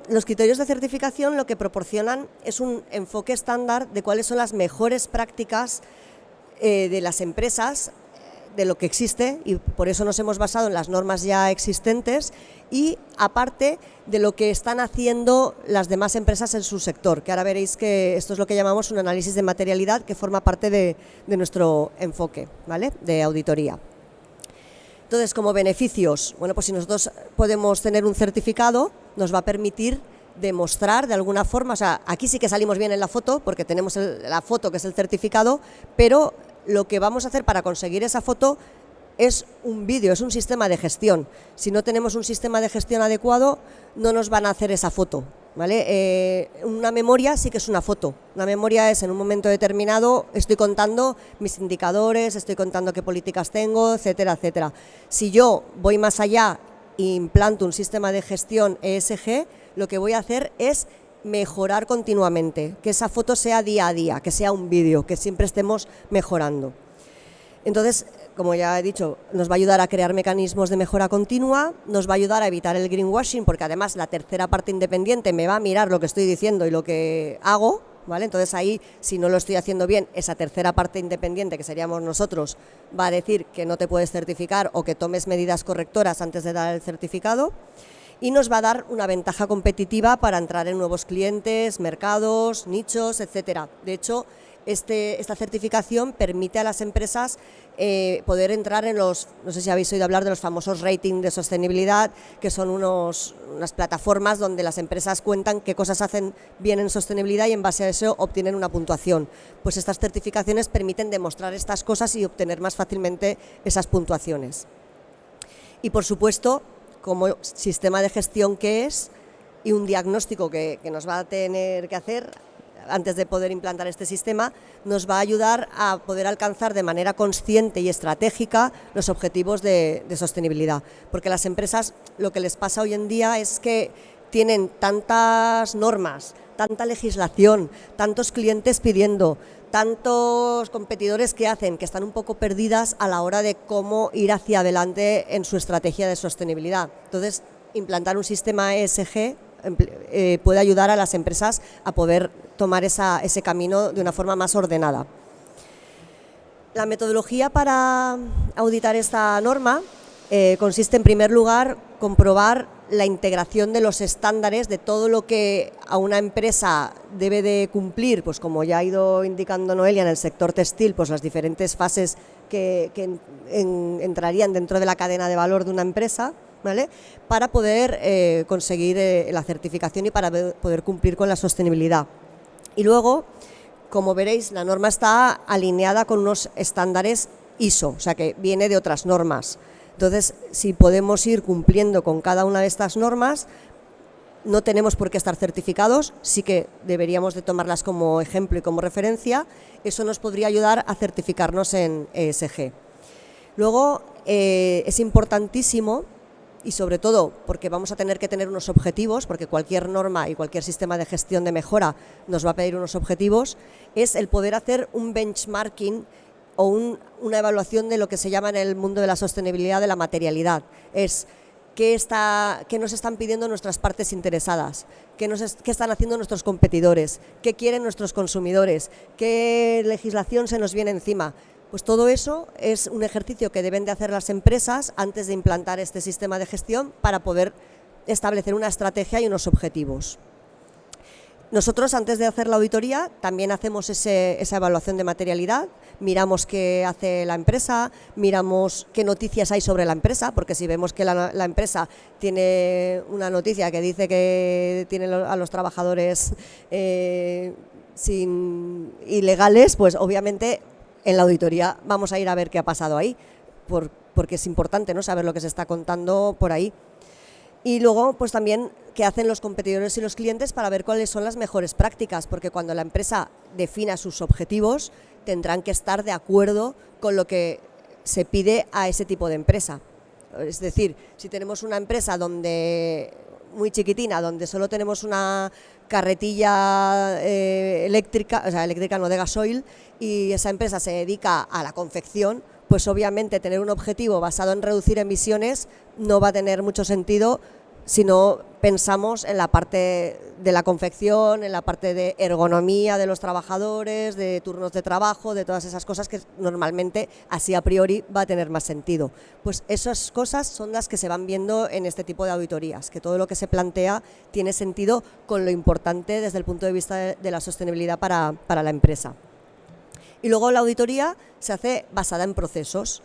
Los criterios de certificación lo que proporcionan es un enfoque estándar de cuáles son las mejores prácticas de las empresas de lo que existe y por eso nos hemos basado en las normas ya existentes y aparte de lo que están haciendo las demás empresas en su sector, que ahora veréis que esto es lo que llamamos un análisis de materialidad que forma parte de nuestro enfoque, ¿vale?, de auditoría. Entonces, como beneficios, bueno, pues si nosotros podemos tener un certificado, nos va a permitir demostrar de alguna forma, o sea, aquí sí que salimos bien en la foto porque tenemos la foto que es el certificado, pero lo que vamos a hacer para conseguir esa foto es un vídeo, es un sistema de gestión. Si no tenemos un sistema de gestión adecuado, no nos van a hacer esa foto, ¿vale? Una memoria sí que es una foto. Una memoria es en un momento determinado, estoy contando mis indicadores, estoy contando qué políticas tengo, etcétera, etcétera. Si yo voy más allá e implanto un sistema de gestión ESG, lo que voy a hacer es mejorar continuamente, que esa foto sea día a día, que sea un vídeo, que siempre estemos mejorando. Entonces, como ya he dicho, nos va a ayudar a crear mecanismos de mejora continua, nos va a ayudar a evitar el greenwashing, porque además la tercera parte independiente me va a mirar lo que estoy diciendo y lo que hago, ¿vale? Entonces ahí, si no lo estoy haciendo bien, esa tercera parte independiente, que seríamos nosotros, va a decir que no te puedes certificar o que tomes medidas correctoras antes de dar el certificado. Y nos va a dar una ventaja competitiva para entrar en nuevos clientes, mercados, nichos, etcétera. De hecho, esta certificación permite a las empresas poder entrar en los, no sé si habéis oído hablar de los famosos ratings de sostenibilidad, que son unas plataformas donde las empresas cuentan qué cosas hacen bien en sostenibilidad y en base a eso obtienen una puntuación. Pues estas certificaciones permiten demostrar estas cosas y obtener más fácilmente esas puntuaciones. Y por supuesto, como sistema de gestión que es y un diagnóstico que nos va a tener que hacer antes de poder implantar este sistema, nos va a ayudar a poder alcanzar de manera consciente y estratégica los objetivos de sostenibilidad. Porque las empresas, lo que les pasa hoy en día es que tienen tantas normas, tanta legislación, tantos clientes pidiendo, tantos competidores que están un poco perdidas a la hora de cómo ir hacia adelante en su estrategia de sostenibilidad. Entonces, implantar un sistema ESG puede ayudar a las empresas a poder tomar ese camino de una forma más ordenada. La metodología para auditar esta norma consiste en primer lugar comprobar la integración de los estándares de todo lo que a una empresa debe de cumplir, pues como ya ha ido indicando Noelia en el sector textil, pues las diferentes fases que entrarían dentro de la cadena de valor de una empresa, ¿vale?, para poder conseguir la certificación y para poder cumplir con la sostenibilidad. Y luego, como veréis, la norma está alineada con unos estándares ISO, o sea que viene de otras normas. Entonces, si podemos ir cumpliendo con cada una de estas normas, no tenemos por qué estar certificados, sí que deberíamos de tomarlas como ejemplo y como referencia. Eso nos podría ayudar a certificarnos en ESG. Luego, es importantísimo, y sobre todo porque vamos a tener que tener unos objetivos, porque cualquier norma y cualquier sistema de gestión de mejora nos va a pedir unos objetivos, es el poder hacer un benchmarking o una evaluación de lo que se llama en el mundo de la sostenibilidad de la materialidad. Es qué nos están pidiendo nuestras partes interesadas, qué están haciendo nuestros competidores, qué quieren nuestros consumidores, qué legislación se nos viene encima. Pues todo eso es un ejercicio que deben de hacer las empresas antes de implantar este sistema de gestión para poder establecer una estrategia y unos objetivos. Nosotros, antes de hacer la auditoría, también hacemos esa evaluación de materialidad, miramos qué hace la empresa, miramos qué noticias hay sobre la empresa, porque si vemos que la empresa tiene una noticia que dice que tiene a los trabajadores ilegales, pues obviamente en la auditoría vamos a ir a ver qué ha pasado ahí, porque es importante, ¿no?, saber lo que se está contando por ahí. Y luego, pues también, qué hacen los competidores y los clientes para ver cuáles son las mejores prácticas, porque cuando la empresa defina sus objetivos, tendrán que estar de acuerdo con lo que se pide a ese tipo de empresa. Es decir, si tenemos una empresa muy chiquitina, donde solo tenemos una carretilla eléctrica, o sea, eléctrica no, de gasoil, y esa empresa se dedica a la confección, pues obviamente tener un objetivo basado en reducir emisiones no va a tener mucho sentido si no pensamos en la parte de la confección, en la parte de ergonomía de los trabajadores, de turnos de trabajo, de todas esas cosas que normalmente así a priori va a tener más sentido. Pues esas cosas son las que se van viendo en este tipo de auditorías, que todo lo que se plantea tiene sentido con lo importante desde el punto de vista de la sostenibilidad para la empresa. Y luego la auditoría se hace basada en procesos.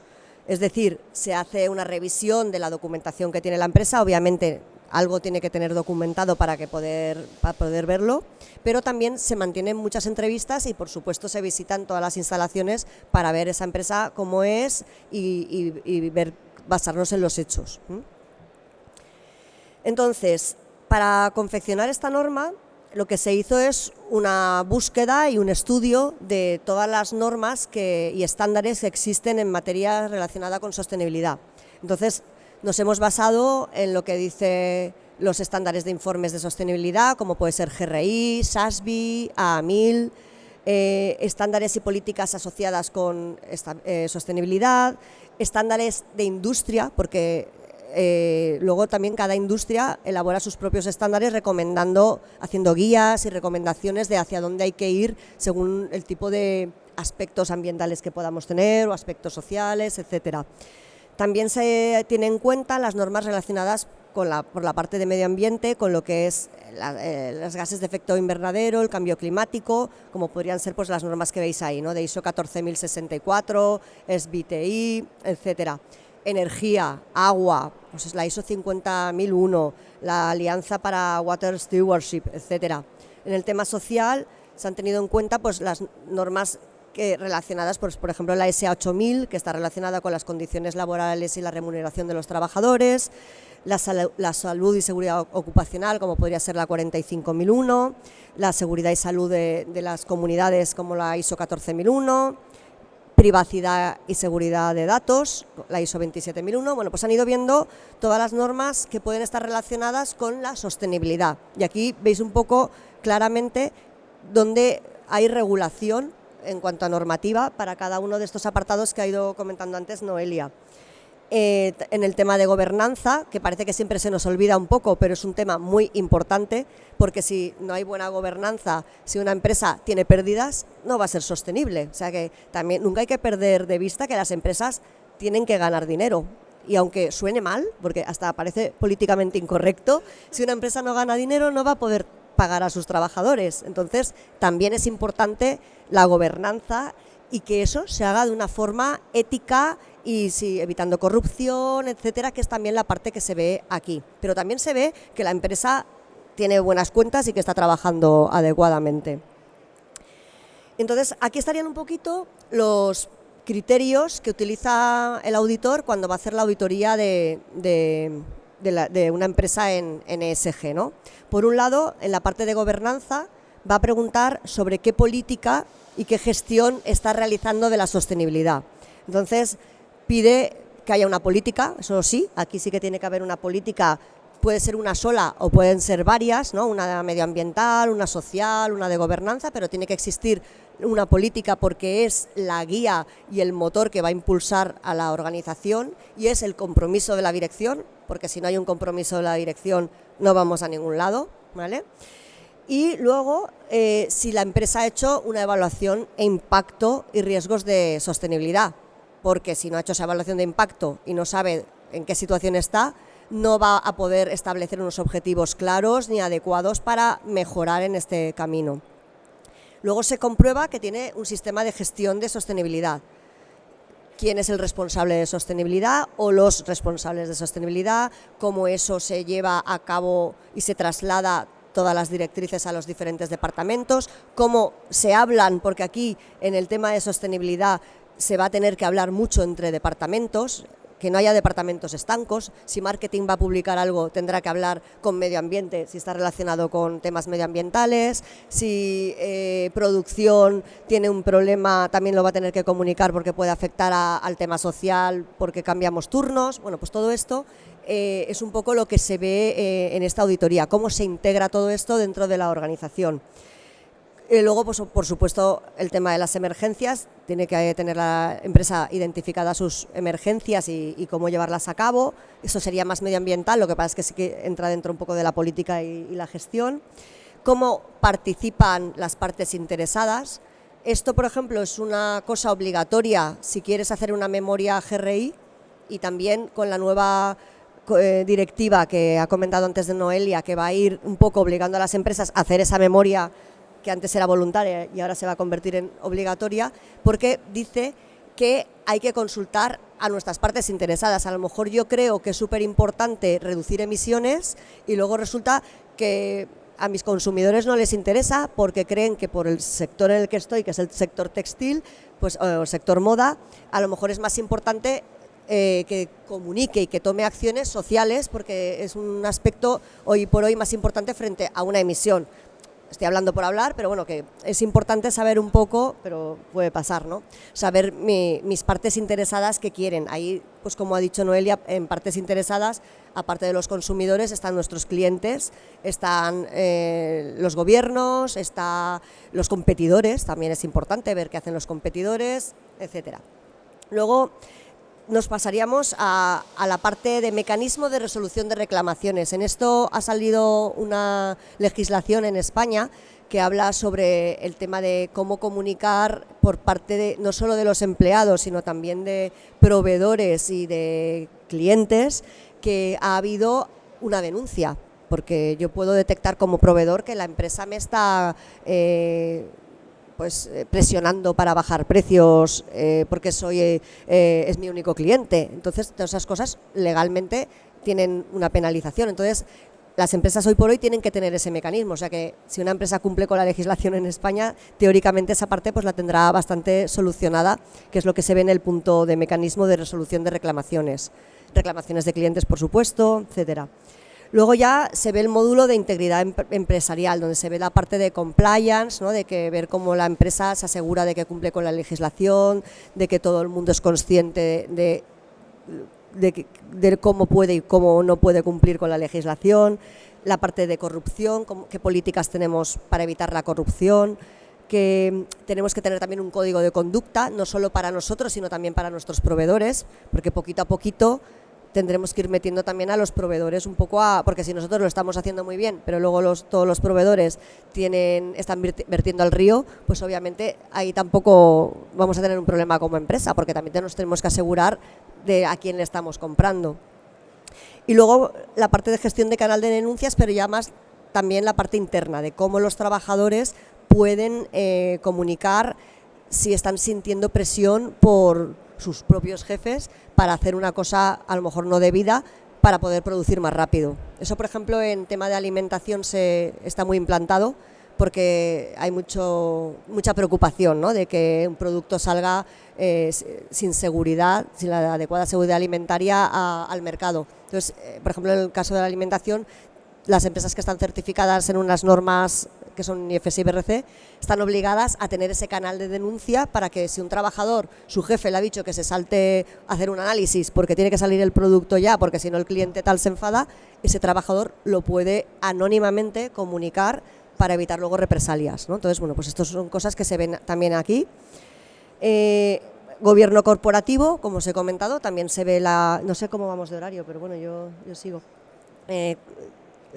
Es decir, se hace una revisión de la documentación que tiene la empresa, obviamente algo tiene que tener documentado para poder verlo, pero también se mantienen muchas entrevistas y por supuesto se visitan todas las instalaciones para ver esa empresa cómo es y basarnos en los hechos. Entonces, para confeccionar esta norma, lo que se hizo es una búsqueda y un estudio de todas las normas y estándares que existen en materia relacionada con sostenibilidad. Entonces, nos hemos basado en lo que dice los estándares de informes de sostenibilidad, como puede ser GRI, SASB, A1000, estándares y políticas asociadas con sostenibilidad, estándares de industria, porque luego también cada industria elabora sus propios estándares haciendo guías y recomendaciones de hacia dónde hay que ir según el tipo de aspectos ambientales que podamos tener o aspectos sociales, etcétera. También se tienen en cuenta las normas relacionadas por la parte de medio ambiente, con lo que es los gases de efecto invernadero, el cambio climático, como podrían ser pues las normas que veis ahí, ¿no? De ISO 14064, SBTi, etcétera. Energía, agua, pues es la ISO 50001, la Alianza para Water Stewardship, etcétera. En el tema social se han tenido en cuenta pues las normas relacionadas, por ejemplo, la SA 8000, que está relacionada con las condiciones laborales y la remuneración de los trabajadores, la salud y seguridad ocupacional, como podría ser la 45001, la seguridad y salud de las comunidades, como la ISO 14001, privacidad y seguridad de datos, la ISO 27001. Bueno, pues han ido viendo todas las normas que pueden estar relacionadas con la sostenibilidad. Y aquí veis un poco claramente dónde hay regulación en cuanto a normativa para cada uno de estos apartados que ha ido comentando antes Noelia. En el tema de gobernanza, que parece que siempre se nos olvida un poco, pero es un tema muy importante, porque si no hay buena gobernanza, si una empresa tiene pérdidas, no va a ser sostenible. O sea que también nunca hay que perder de vista que las empresas tienen que ganar dinero. Y aunque suene mal, porque hasta parece políticamente incorrecto, si una empresa no gana dinero no va a poder pagar a sus trabajadores. Entonces, también es importante la gobernanza y que eso se haga de una forma ética y evitando corrupción, etcétera, que es también la parte que se ve aquí. Pero también se ve que la empresa tiene buenas cuentas y que está trabajando adecuadamente. Entonces, aquí estarían un poquito los criterios que utiliza el auditor cuando va a hacer la auditoría de una empresa en ESG, ¿no? Por un lado, en la parte de gobernanza, va a preguntar sobre qué política y qué gestión está realizando de la sostenibilidad. Entonces, pide que haya una política, eso sí, aquí sí que tiene que haber una política, puede ser una sola o pueden ser varias, ¿no? Una medioambiental, una social, una de gobernanza, pero tiene que existir una política porque es la guía y el motor que va a impulsar a la organización y es el compromiso de la dirección, porque si no hay un compromiso de la dirección no vamos a ningún lado, ¿vale? Y luego, si la empresa ha hecho una evaluación e impacto y riesgos de sostenibilidad, porque si no ha hecho esa evaluación de impacto y no sabe en qué situación está, no va a poder establecer unos objetivos claros ni adecuados para mejorar en este camino. Luego se comprueba que tiene un sistema de gestión de sostenibilidad. ¿Quién es el responsable de sostenibilidad o los responsables de sostenibilidad? ¿Cómo eso se lleva a cabo y se traslada todas las directrices a los diferentes departamentos? ¿Cómo se hablan? Porque aquí en el tema de sostenibilidad se va a tener que hablar mucho entre departamentos, que no haya departamentos estancos. Si marketing va a publicar algo, tendrá que hablar con medio ambiente, si está relacionado con temas medioambientales. Si producción tiene un problema, también lo va a tener que comunicar porque puede afectar al tema social, porque cambiamos turnos. Bueno, pues todo esto es un poco lo que se ve en esta auditoría, cómo se integra todo esto dentro de la organización. Y luego, pues, por supuesto, el tema de las emergencias. Tiene que tener la empresa identificadas sus emergencias y cómo llevarlas a cabo. Eso sería más medioambiental, lo que pasa es que sí que entra dentro un poco de la política y la gestión. Cómo participan las partes interesadas. Esto, por ejemplo, es una cosa obligatoria si quieres hacer una memoria GRI, y también con la nueva directiva que ha comentado antes de Noelia, que va a ir un poco obligando a las empresas a hacer esa memoria que antes era voluntaria y ahora se va a convertir en obligatoria, porque dice que hay que consultar a nuestras partes interesadas. A lo mejor yo creo que es súper importante reducir emisiones y luego resulta que a mis consumidores no les interesa porque creen que por el sector en el que estoy, que es el sector textil, pues, o el sector moda, a lo mejor es más importante que comunique y que tome acciones sociales, porque es un aspecto hoy por hoy más importante frente a una emisión. Estoy hablando por hablar, pero bueno, que es importante saber un poco, pero puede pasar, ¿no? Saber mis partes interesadas qué quieren. Ahí, pues como ha dicho Noelia, en partes interesadas, aparte de los consumidores, están nuestros clientes, están los gobiernos, están los competidores, también es importante ver qué hacen los competidores, etcétera. Luego nos pasaríamos a la parte de mecanismo de resolución de reclamaciones. En esto ha salido una legislación en España que habla sobre el tema de cómo comunicar por parte de, no solo de los empleados, sino también de proveedores y de clientes, que ha habido una denuncia, porque yo puedo detectar como proveedor que la empresa me está presionando para bajar precios porque es mi único cliente. Entonces, todas esas cosas legalmente tienen una penalización. Entonces, las empresas hoy por hoy tienen que tener ese mecanismo. O sea que si una empresa cumple con la legislación en España, teóricamente esa parte pues la tendrá bastante solucionada, que es lo que se ve en el punto de mecanismo de resolución de reclamaciones. Reclamaciones de clientes, por supuesto, etcétera. Luego ya se ve el módulo de integridad empresarial, donde se ve la parte de compliance, ¿no? De que ver cómo la empresa se asegura de que cumple con la legislación, de que todo el mundo es consciente de cómo puede y cómo no puede cumplir con la legislación, la parte de corrupción, qué políticas tenemos para evitar la corrupción, que tenemos que tener también un código de conducta, no solo para nosotros, sino también para nuestros proveedores, porque poquito a poquito tendremos que ir metiendo también a los proveedores un poco porque si nosotros lo estamos haciendo muy bien, pero luego todos los proveedores están vertiendo al río, pues obviamente ahí tampoco vamos a tener un problema como empresa, porque también nos tenemos que asegurar de a quién le estamos comprando. Y luego la parte de gestión de canal de denuncias, pero ya más también la parte interna, de cómo los trabajadores pueden comunicar si están sintiendo presión por sus propios jefes para hacer una cosa a lo mejor no debida para poder producir más rápido. Eso, por ejemplo, en tema de alimentación está muy implantado, porque hay mucha preocupación, ¿no? De que un producto salga sin seguridad, sin la adecuada seguridad alimentaria al mercado. Entonces, por ejemplo, en el caso de la alimentación, las empresas que están certificadas en unas normas que son IFS y BRC, están obligadas a tener ese canal de denuncia para que si un trabajador, su jefe le ha dicho que se salte a hacer un análisis porque tiene que salir el producto ya, porque si no el cliente tal se enfada, ese trabajador lo puede anónimamente comunicar para evitar luego represalias, ¿no? Entonces, bueno, pues estas son cosas que se ven también aquí. Gobierno corporativo, como os he comentado, también se ve no sé cómo vamos de horario, pero bueno, yo sigo. Es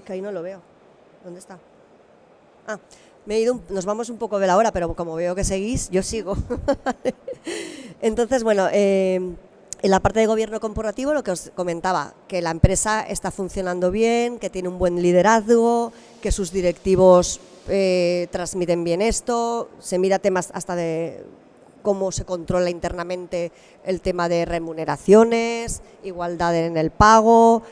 que ahí no lo veo. ¿Dónde está? Nos vamos un poco de la hora, pero como veo que seguís, yo sigo. Entonces, bueno, en la parte de gobierno corporativo, lo que os comentaba, que la empresa está funcionando bien, que tiene un buen liderazgo, que sus directivos transmiten bien esto, se mira temas hasta de cómo se controla internamente el tema de remuneraciones, igualdad en el pago,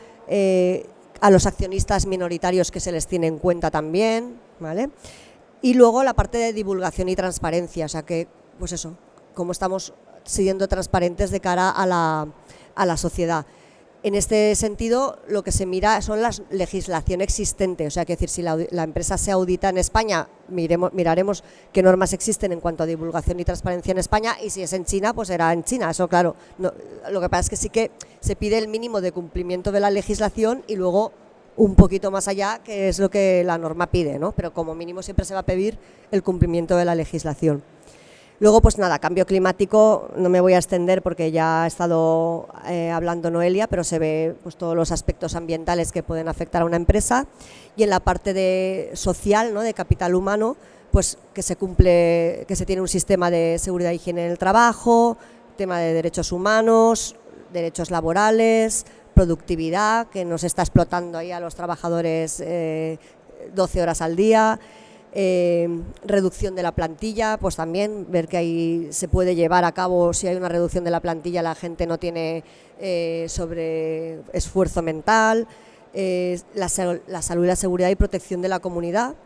a los accionistas minoritarios que se les tiene en cuenta también, ¿vale? Y luego la parte de divulgación y transparencia, o sea que, pues eso, cómo estamos siendo transparentes de cara a la sociedad. En este sentido, lo que se mira son la legislación existente, o sea, que decir, si la empresa se audita en España, miraremos qué normas existen en cuanto a divulgación y transparencia en España, y si es en China, pues será en China. Eso, claro, no, lo que pasa es que sí que se pide el mínimo de cumplimiento de la legislación y luego un poquito más allá, que es lo que la norma pide, ¿no? Pero como mínimo siempre se va a pedir el cumplimiento de la legislación. Luego, pues nada, cambio climático, no me voy a extender porque ya ha estado hablando Noelia, pero se ve pues, todos los aspectos ambientales que pueden afectar a una empresa, y en la parte social, ¿no? De capital humano, pues que se tiene un sistema de seguridad e higiene en el trabajo, tema de derechos humanos, derechos laborales, productividad, que nos está explotando ahí a los trabajadores 12 horas al día. Reducción de la plantilla, pues también ver que ahí se puede llevar a cabo. Si hay una reducción de la plantilla, la gente no tiene sobre esfuerzo mental, la salud y la seguridad y protección de la comunidad.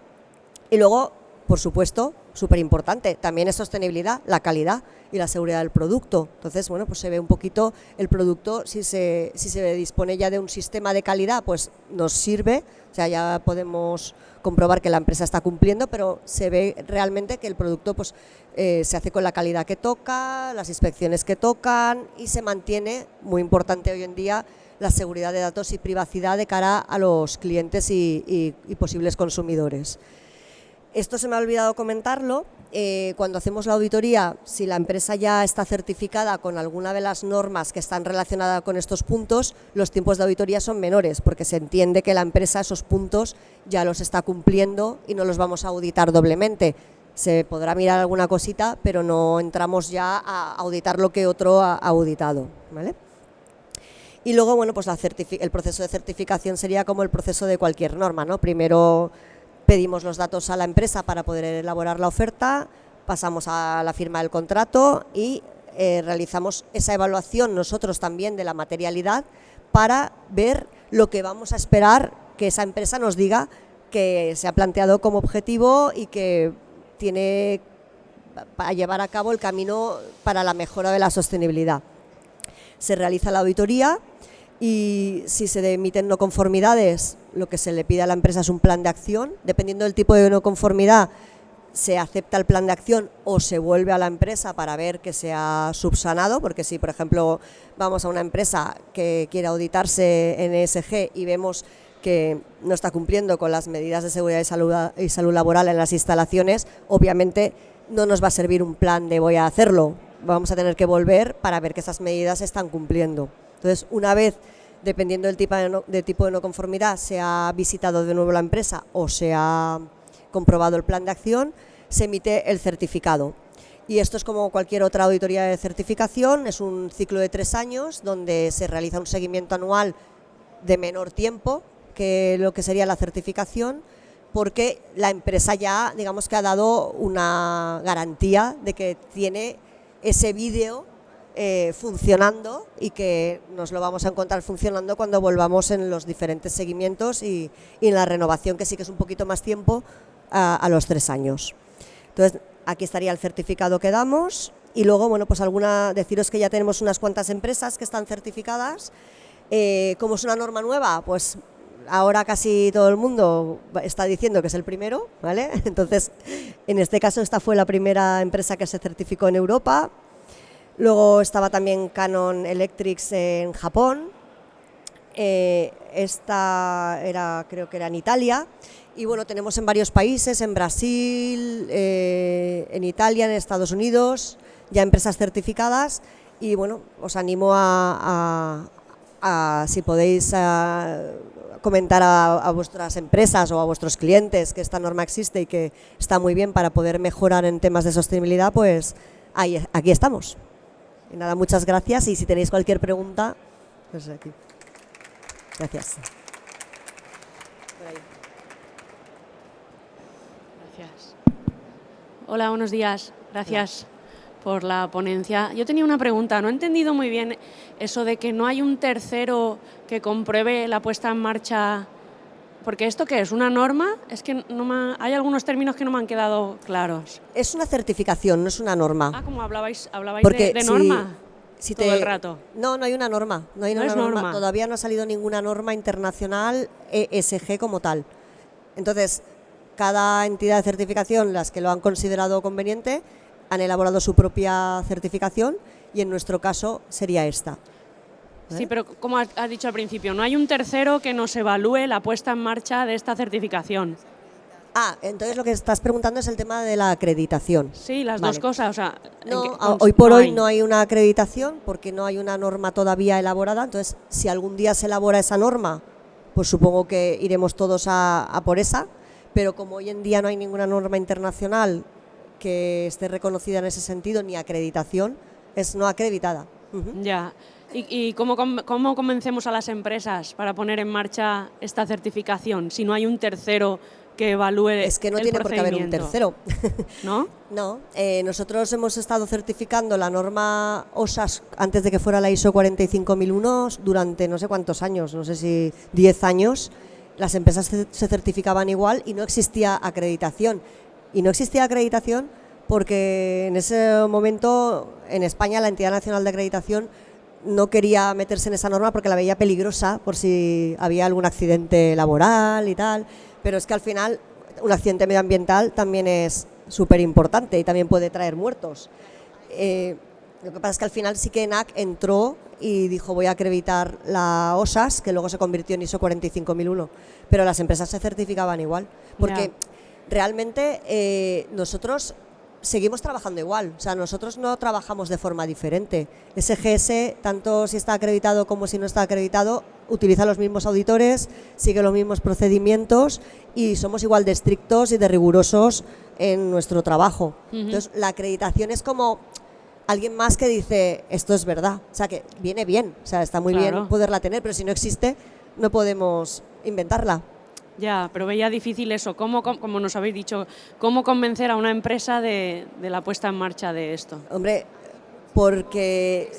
Y luego, por supuesto, súper importante, también es sostenibilidad, la calidad y la seguridad del producto. Entonces, bueno, pues se ve un poquito el producto, si se dispone ya de un sistema de calidad, pues nos sirve, o sea, ya podemos comprobar que la empresa está cumpliendo, pero se ve realmente que el producto pues se hace con la calidad que toca, las inspecciones que tocan, y se mantiene, muy importante hoy en día, la seguridad de datos y privacidad de cara a los clientes y posibles consumidores. Esto se me ha olvidado comentarlo, cuando hacemos la auditoría, si la empresa ya está certificada con alguna de las normas que están relacionadas con estos puntos, los tiempos de auditoría son menores, porque se entiende que la empresa esos puntos ya los está cumpliendo y no los vamos a auditar doblemente. Se podrá mirar alguna cosita, pero no entramos ya a auditar lo que otro ha auditado, ¿vale? Y luego, bueno, pues el proceso de certificación sería como el proceso de cualquier norma, ¿no? Primero pedimos los datos a la empresa para poder elaborar la oferta, pasamos a la firma del contrato y realizamos esa evaluación nosotros también de la materialidad para ver lo que vamos a esperar que esa empresa nos diga que se ha planteado como objetivo y que tiene para llevar a cabo el camino para la mejora de la sostenibilidad. Se realiza la auditoría y si se emiten no conformidades, lo que se le pide a la empresa es un plan de acción. Dependiendo del tipo de no conformidad, se acepta el plan de acción o se vuelve a la empresa para ver que se ha subsanado, porque si, por ejemplo, vamos a una empresa que quiere auditarse en ESG y vemos que no está cumpliendo con las medidas de seguridad y salud laboral en las instalaciones, obviamente no nos va a servir un plan de voy a hacerlo, vamos a tener que volver para ver que esas medidas se están cumpliendo. Entonces, una vez, dependiendo del tipo de no conformidad, se ha visitado de nuevo la empresa o se ha comprobado el plan de acción, se emite el certificado. Y esto es como cualquier otra auditoría de certificación, es un ciclo de 3 años donde se realiza un seguimiento anual de menor tiempo que lo que sería la certificación, porque la empresa ya, digamos que ha dado una garantía de que tiene ese vídeo funcionando y que nos lo vamos a encontrar funcionando cuando volvamos en los diferentes seguimientos y en la renovación, que sí que es un poquito más tiempo, a los 3 años. Entonces, aquí estaría el certificado que damos y luego, bueno, pues deciros que ya tenemos unas cuantas empresas que están certificadas. Como es una norma nueva, pues ahora casi todo el mundo está diciendo que es el primero, ¿vale? Entonces, en este caso, esta fue la primera empresa que se certificó en Europa. Luego estaba también Canon Electrics en Japón, esta creo que era en Italia, y bueno, tenemos en varios países, en Brasil, en Italia, en Estados Unidos, ya empresas certificadas, y bueno, os animo si podéis comentar a vuestras empresas o a vuestros clientes que esta norma existe y que está muy bien para poder mejorar en temas de sostenibilidad, pues aquí estamos. Y nada, muchas gracias, y si tenéis cualquier pregunta, pues aquí. Gracias. Gracias. Hola, buenos días. Gracias por la ponencia. Yo tenía una pregunta. No he entendido muy bien eso de que no hay un tercero que compruebe la puesta en marcha. Porque ¿esto qué es? ¿Una norma? Es que hay algunos términos que no me han quedado claros. Es una certificación, no es una norma. Ah, como hablabais Porque de norma todo el rato. No hay una norma. No hay una norma. Todavía no ha salido ninguna norma internacional ESG como tal. Entonces, cada entidad de certificación, las que lo han considerado conveniente, han elaborado su propia certificación y en nuestro caso sería esta. Sí, pero como has dicho al principio, no hay un tercero que nos evalúe la puesta en marcha de esta certificación. Entonces lo que estás preguntando es el tema de la acreditación. Sí, las Vale. dos cosas. O sea, No, hoy por no hoy hay. no hay una acreditación porque no hay una norma todavía elaborada. Entonces, si algún día se elabora esa norma, pues supongo que iremos todos a por esa. Pero como hoy en día no hay ninguna norma internacional que esté reconocida en ese sentido, ni acreditación, es no acreditada. Ujú. Ya. ¿Y cómo convencemos a las empresas para poner en marcha esta certificación si no hay un tercero que evalúe Es que no el tiene por qué haber un procedimiento? tercero. ¿No? No, nosotros hemos estado certificando la norma OSAS antes de que fuera la ISO 45001 durante no sé cuántos años, no sé si 10 años. Las empresas se certificaban igual y no existía acreditación. Y no existía acreditación porque en ese momento en España la Entidad Nacional de Acreditación no quería meterse en esa norma porque la veía peligrosa por si había algún accidente laboral y tal. Pero es que al final un accidente medioambiental también es súper importante y también puede traer muertos. Lo que pasa es que al final sí que ENAC entró y dijo voy a acreditar la OSAS, que luego se convirtió en ISO 45001, pero las empresas se certificaban igual, porque realmente nosotros seguimos trabajando igual, o sea, nosotros no trabajamos de forma diferente. SGS, tanto si está acreditado como si no está acreditado, utiliza los mismos auditores, sigue los mismos procedimientos y somos igual de estrictos y de rigurosos en nuestro trabajo. Entonces, la acreditación es como alguien más que dice, esto es verdad, o sea, que viene bien, o sea, está muy bien poderla tener, pero si no existe, no podemos inventarla. Ya, pero veía difícil eso. ¿Cómo, como nos habéis dicho, cómo convencer a una empresa de la puesta en marcha de esto? Hombre, porque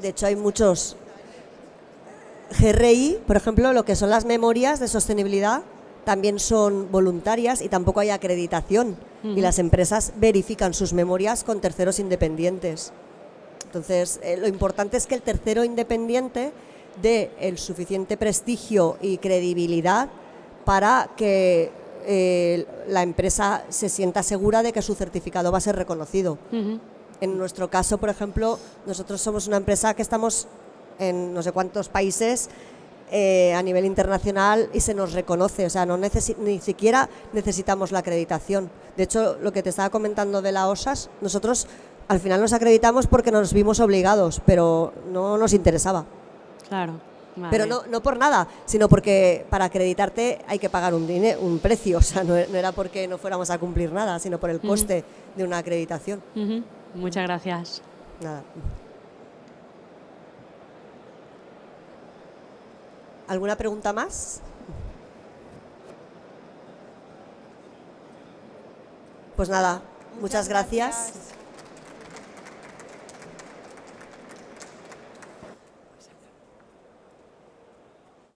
de hecho hay muchos GRI, por ejemplo, lo que son las memorias de sostenibilidad también son voluntarias y tampoco hay acreditación y las empresas verifican sus memorias con terceros independientes. Entonces, lo importante es que el tercero independiente dé el suficiente prestigio y credibilidad para que la empresa se sienta segura de que su certificado va a ser reconocido. En nuestro caso, por ejemplo, nosotros somos una empresa que estamos en no sé cuántos países a nivel internacional y se nos reconoce, o sea, ni siquiera necesitamos la acreditación. De hecho, lo que te estaba comentando de la OSAS, nosotros al final nos acreditamos porque nos vimos obligados, pero no nos interesaba. Claro. Vale. Pero no por nada, sino porque para acreditarte hay que pagar un precio, o sea, no era porque no fuéramos a cumplir nada, sino por el coste de una acreditación. Muchas gracias. Nada. ¿Alguna pregunta más? Pues nada, muchas gracias.